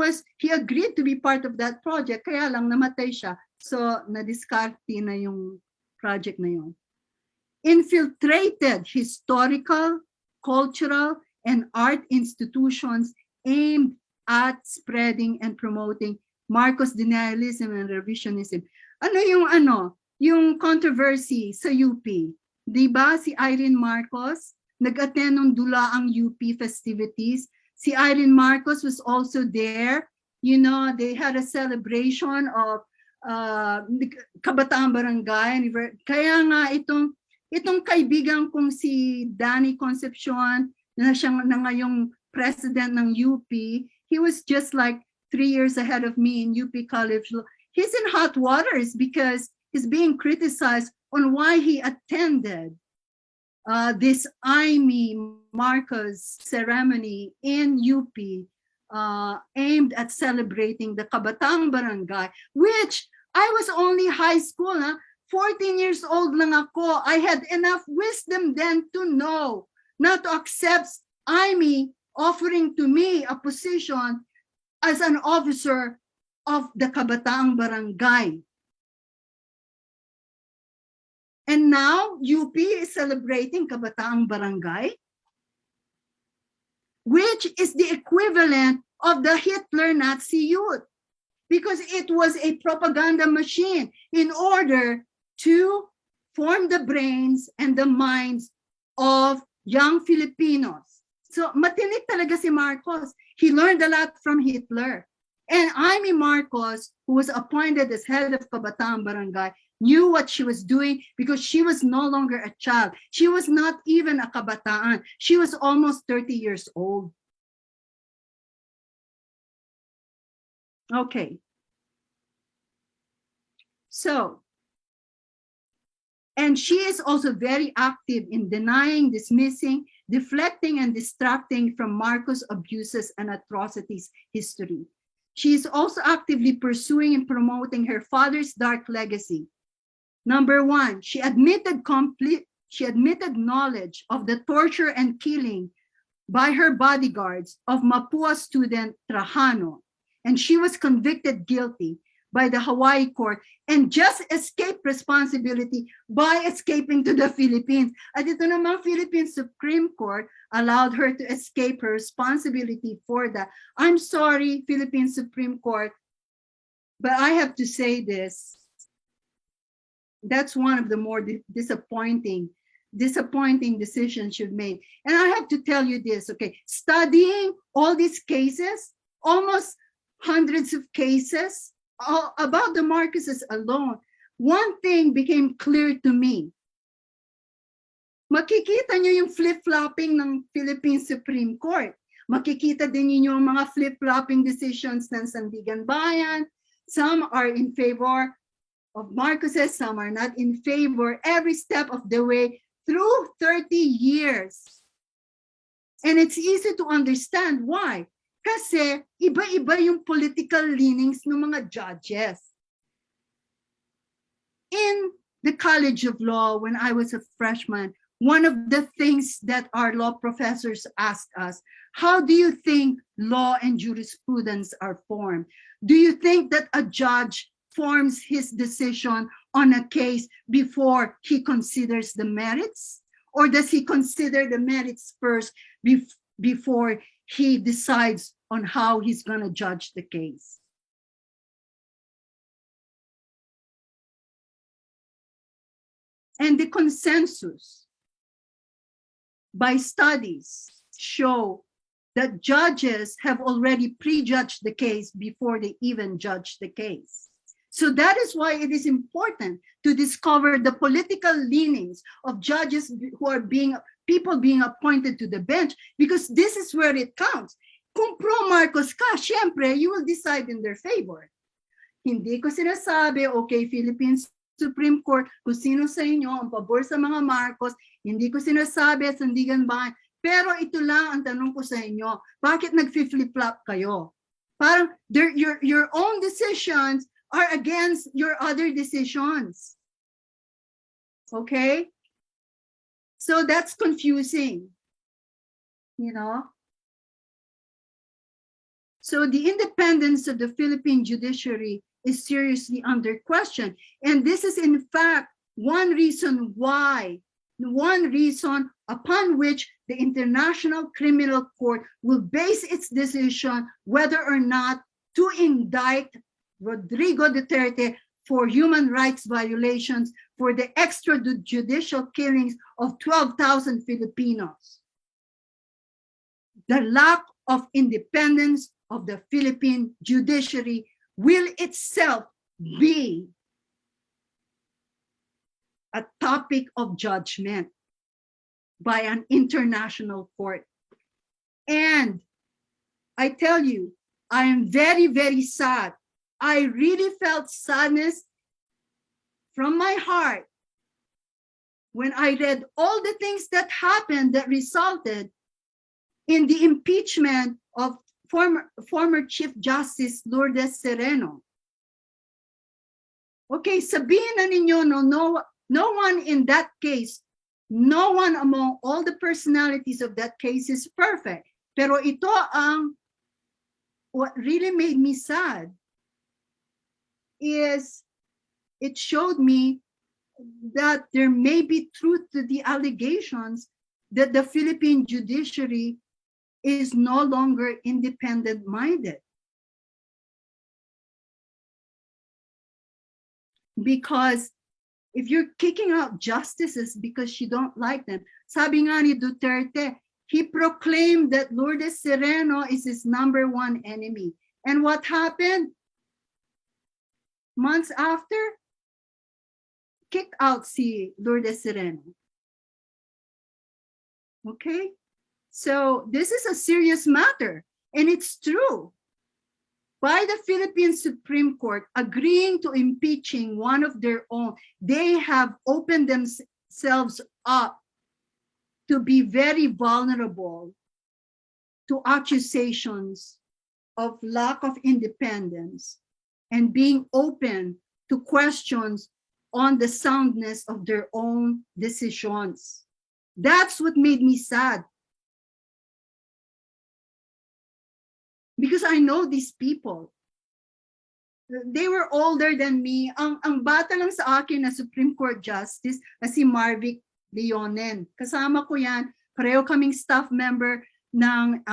agreed to be part of that project, kaya lang namatay siya. So, na-discarte na yung project na yun. Infiltrated historical, cultural, and art institutions aimed at spreading and promoting Marcos denialism and revisionism. Yung controversy sa UP. Diba si Irene Marcos nag-attend ng dulaang UP festivities. Si Irene Marcos was also there. You know, they had a celebration of Kabataang Barangay. Kaya nga itong kaibigan kong si Danny Concepcion na ngayong president ng UP, he was just like 3 years ahead of me in UP College. He's in hot waters because he's being criticized on why he attended this Amy Marcos ceremony in UP aimed at celebrating the Kabataang Barangay, which I was only high school, 14 years old lang ako. I had enough wisdom then to know not to accept Amy offering to me a position as an officer of the Kabataang Barangay. And now, UP is celebrating Kabataang Barangay, which is the equivalent of the Hitler Nazi youth, because it was a propaganda machine in order to form the brains and the minds of young Filipinos. So, matinik talaga si Marcos. He learned a lot from Hitler. And Amy Marcos, who was appointed as head of Kabataang Barangay, knew what she was doing because she was no longer a child. She was not even a kabataan. She was almost 30 years old. Okay. So, and she is also very active in denying, dismissing, deflecting, and distracting from Marcos' abuses and atrocities history. She is also actively pursuing and promoting her father's dark legacy. Number one, she admitted knowledge of the torture and killing by her bodyguards of Mapua student Trajano, and she was convicted guilty by the Hawaii court and just escaped responsibility by escaping to the Philippines. At ito namang Philippine Supreme Court allowed her to escape her responsibility for that. I'm sorry, Philippine Supreme Court, but I have to say this. That's one of the more disappointing decisions you've made. And I have to tell you this, okay, studying all these cases, almost hundreds of cases about the Marcoses alone, one thing became clear to me. Makikita nyo yung flip-flopping ng Philippine Supreme Court. Makikita din niyo yung mga flip-flopping decisions ng Sandigan Bayan, Some are in favor of Marcoses, some are not in favor every step of the way through 30 years. And it's easy to understand why. Kasi iba-iba yung political leanings ng mga judges. In the College of Law, when I was a freshman, one of the things that our law professors asked us, how do you think law and jurisprudence are formed? Do you think that a judge forms his decision on a case before he considers the merits? Or does he consider the merits first before he decides on how he's going to judge the case? And the consensus by studies show that judges have already prejudged the case before they even judge the case. So that is why it is important to discover the political leanings of judges who are people being appointed to the bench, because this is where it counts. Kung pro Marcos ka, syempre, you will decide in their favor. Hindi ko sinasabi, okay, Philippines Supreme Court, kung sino sa inyo ang pabor sa mga Marcos, hindi ko sinasabi, sandigan ba? Pero ito lang ang tanong ko sa inyo, bakit nag-flip-flop kayo? Parang your own decisions are against your other decisions. Okay? So that's confusing, you know? So the independence of the Philippine judiciary is seriously under question. And this is in fact one reason upon which the International Criminal Court will base its decision whether or not to indict Rodrigo Duterte for human rights violations for the extrajudicial killings of 12,000 Filipinos. The lack of independence of the Philippine judiciary will itself be a topic of judgment by an international court. And I tell you, I am very, very sad. I really felt sadness from my heart when I read all the things that happened that resulted in the impeachment of former Chief Justice Lourdes Sereno. Okay, sabihin na ninyo, no one in that case, no one among all the personalities of that case is perfect. Pero ito ang, what really made me sad is it showed me that there may be truth to the allegations that the Philippine judiciary is no longer independent-minded. Because if you're kicking out justices because you don't like them, sabi nga ni Duterte, he proclaimed that Lourdes Sereno is his #1 enemy. And what happened? Months after, kicked out si Lourdes Sereno. Okay? So this is a serious matter, and it's true. By the Philippine Supreme Court agreeing to impeaching one of their own, they have opened themselves up to be very vulnerable to accusations of lack of independence and being open to questions on the soundness of their own decisions. That's what made me sad. Because I know these people. They were older than me. Ang bata lang sa akin na Supreme Court Justice na si Marvic Leonen. Kasama ko yan. Pareho kaming staff member ng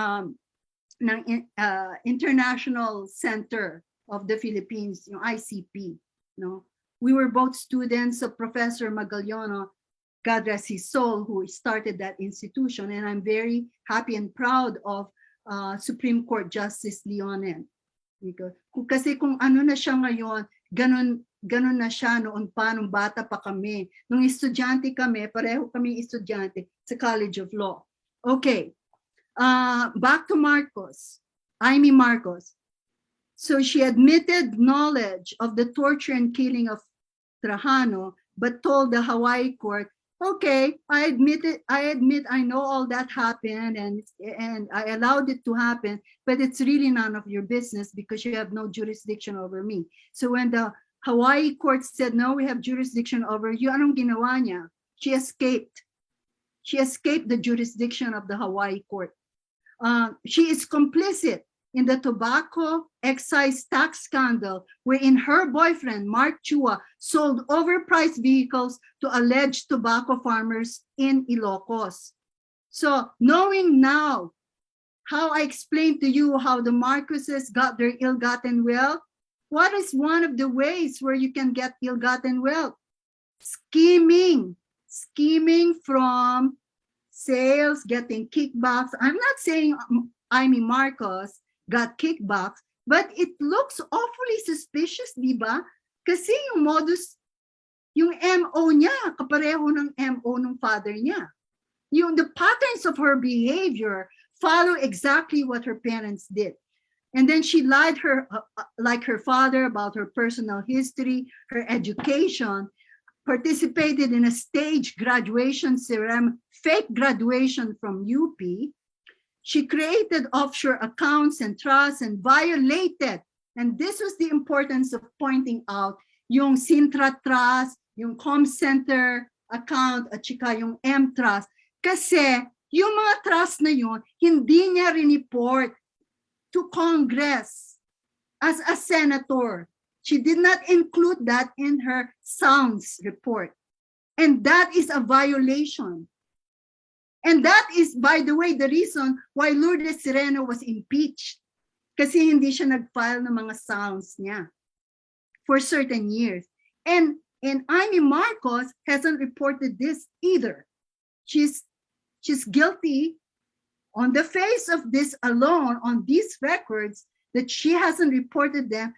International Center of the Philippines, yung ICP. No? We were both students of Professor Magallono, God rest his soul, who started that institution. And I'm very happy and proud of Supreme Court Justice Leonen. Kasi kung ano na siya ngayon, ganun na siya noon pa, nung bata pa kami. Nung estudyante kami, pareho kami estudyante sa College of Law. Okay, back to Marcos. Amy Marcos. So she admitted knowledge of the torture and killing of Trajano, but told the Hawaii court, okay, I admit I know all that happened and I allowed it to happen, but it's really none of your business because you have no jurisdiction over me. So when the Hawaii court said, no, we have jurisdiction over you, anong ginawa niya? She escaped. She escaped the jurisdiction of the Hawaii court. She is complicit in the tobacco excise tax scandal, wherein her boyfriend, Mark Chua, sold overpriced vehicles to alleged tobacco farmers in Ilocos. So knowing now how I explained to you how the Marcoses got their ill-gotten wealth, what is one of the ways where you can get ill-gotten wealth? Scheming from sales, getting kickbacks. I'm not saying Amy Marcos got kickbacks, but it looks awfully suspicious, di ba? Kasi yung modus, yung MO niya, kapareho ng MO ng father niya. The patterns of her behavior follow exactly what her parents did. And then she lied like her father about her personal history, her education, participated in a staged graduation ceremony, fake graduation from UP. She created offshore accounts and trusts and violated, and this was the importance of pointing out, yung Sintra Trust, yung Com Center account, at saka yung M Trust. Kasi yung mga trust na yun, hindi niya rineport to Congress as a senator. She did not include that in her sounds report. And that is a violation. And that is, by the way, the reason why Lourdes Sereno was impeached. Kasi hindi siya nag-file ng mga sounds niya for certain years. And Amy Marcos hasn't reported this either. She's guilty on the face of this alone, on these records, that she hasn't reported them.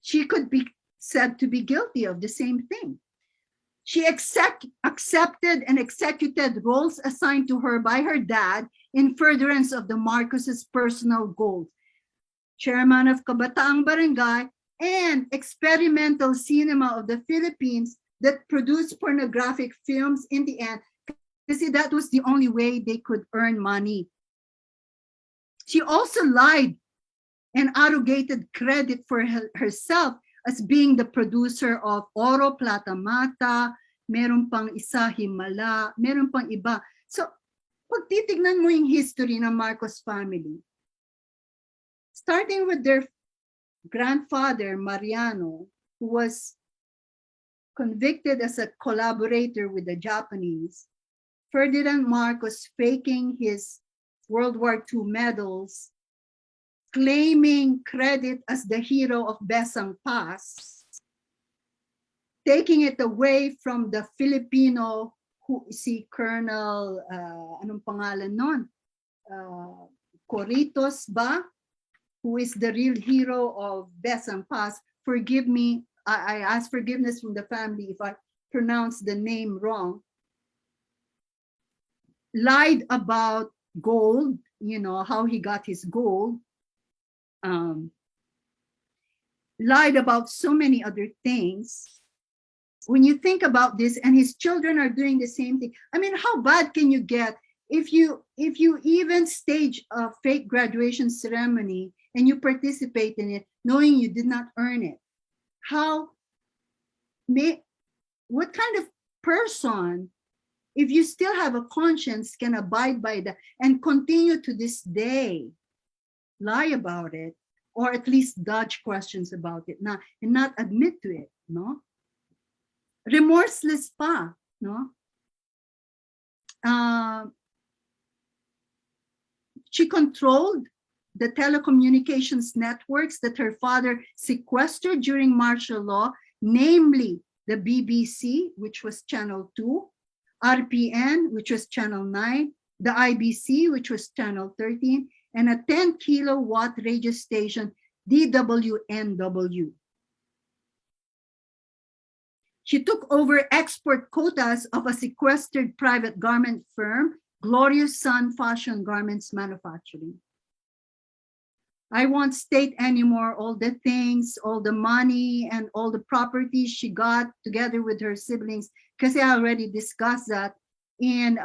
She could be said to be guilty of the same thing. She accepted and executed roles assigned to her by her dad in furtherance of the Marcoses' personal goals. Chairman of Kabataang Barangay and experimental cinema of the Philippines that produced pornographic films in the end, because that was the only way they could earn money. She also lied and arrogated credit for herself as being the producer of Oro Plata Mata, meron pang isa Himala, meron pang iba. So, pag titignan mo yung history ng Marcos family, starting with their grandfather, Mariano, who was convicted as a collaborator with the Japanese, Ferdinand Marcos faking his World War II medals, claiming credit as the hero of Besang Pass, taking it away from the Filipino, who si Colonel, anong pangalan nun? Coritos ba? Who is the real hero of Besang Pass. Forgive me, I ask forgiveness from the family if I pronounce the name wrong. Lied about gold, how he got his gold. Lied about so many other things. When you think about this, and his children are doing the same thing, I mean, how bad can you get if you even stage a fake graduation ceremony and you participate in it knowing you did not earn it? What kind of person, if you still have a conscience, can abide by that and continue to this day lie about it, or at least dodge questions about it, and not admit to it, no? Remorseless pa, no? She controlled the telecommunications networks that her father sequestered during martial law, namely the BBC, which was Channel 2, RPN, which was Channel 9, the IBC, which was Channel 13, and a 10 kilowatt radio station, DWNW. She took over export quotas of a sequestered private garment firm, Glorious Sun Fashion Garments Manufacturing. I won't state anymore all the things, all the money, and all the properties she got together with her siblings, because I already discussed that in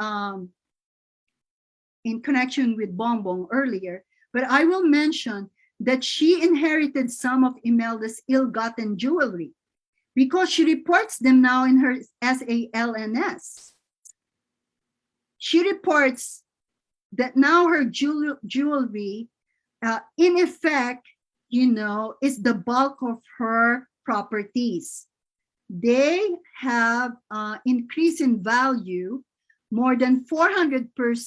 connection with Bongbong earlier. But I will mention that she inherited some of Imelda's ill-gotten jewelry because she reports them now in her SALNS. She reports that now her jewelry, in effect, is the bulk of her properties. They have increased in value more than 400%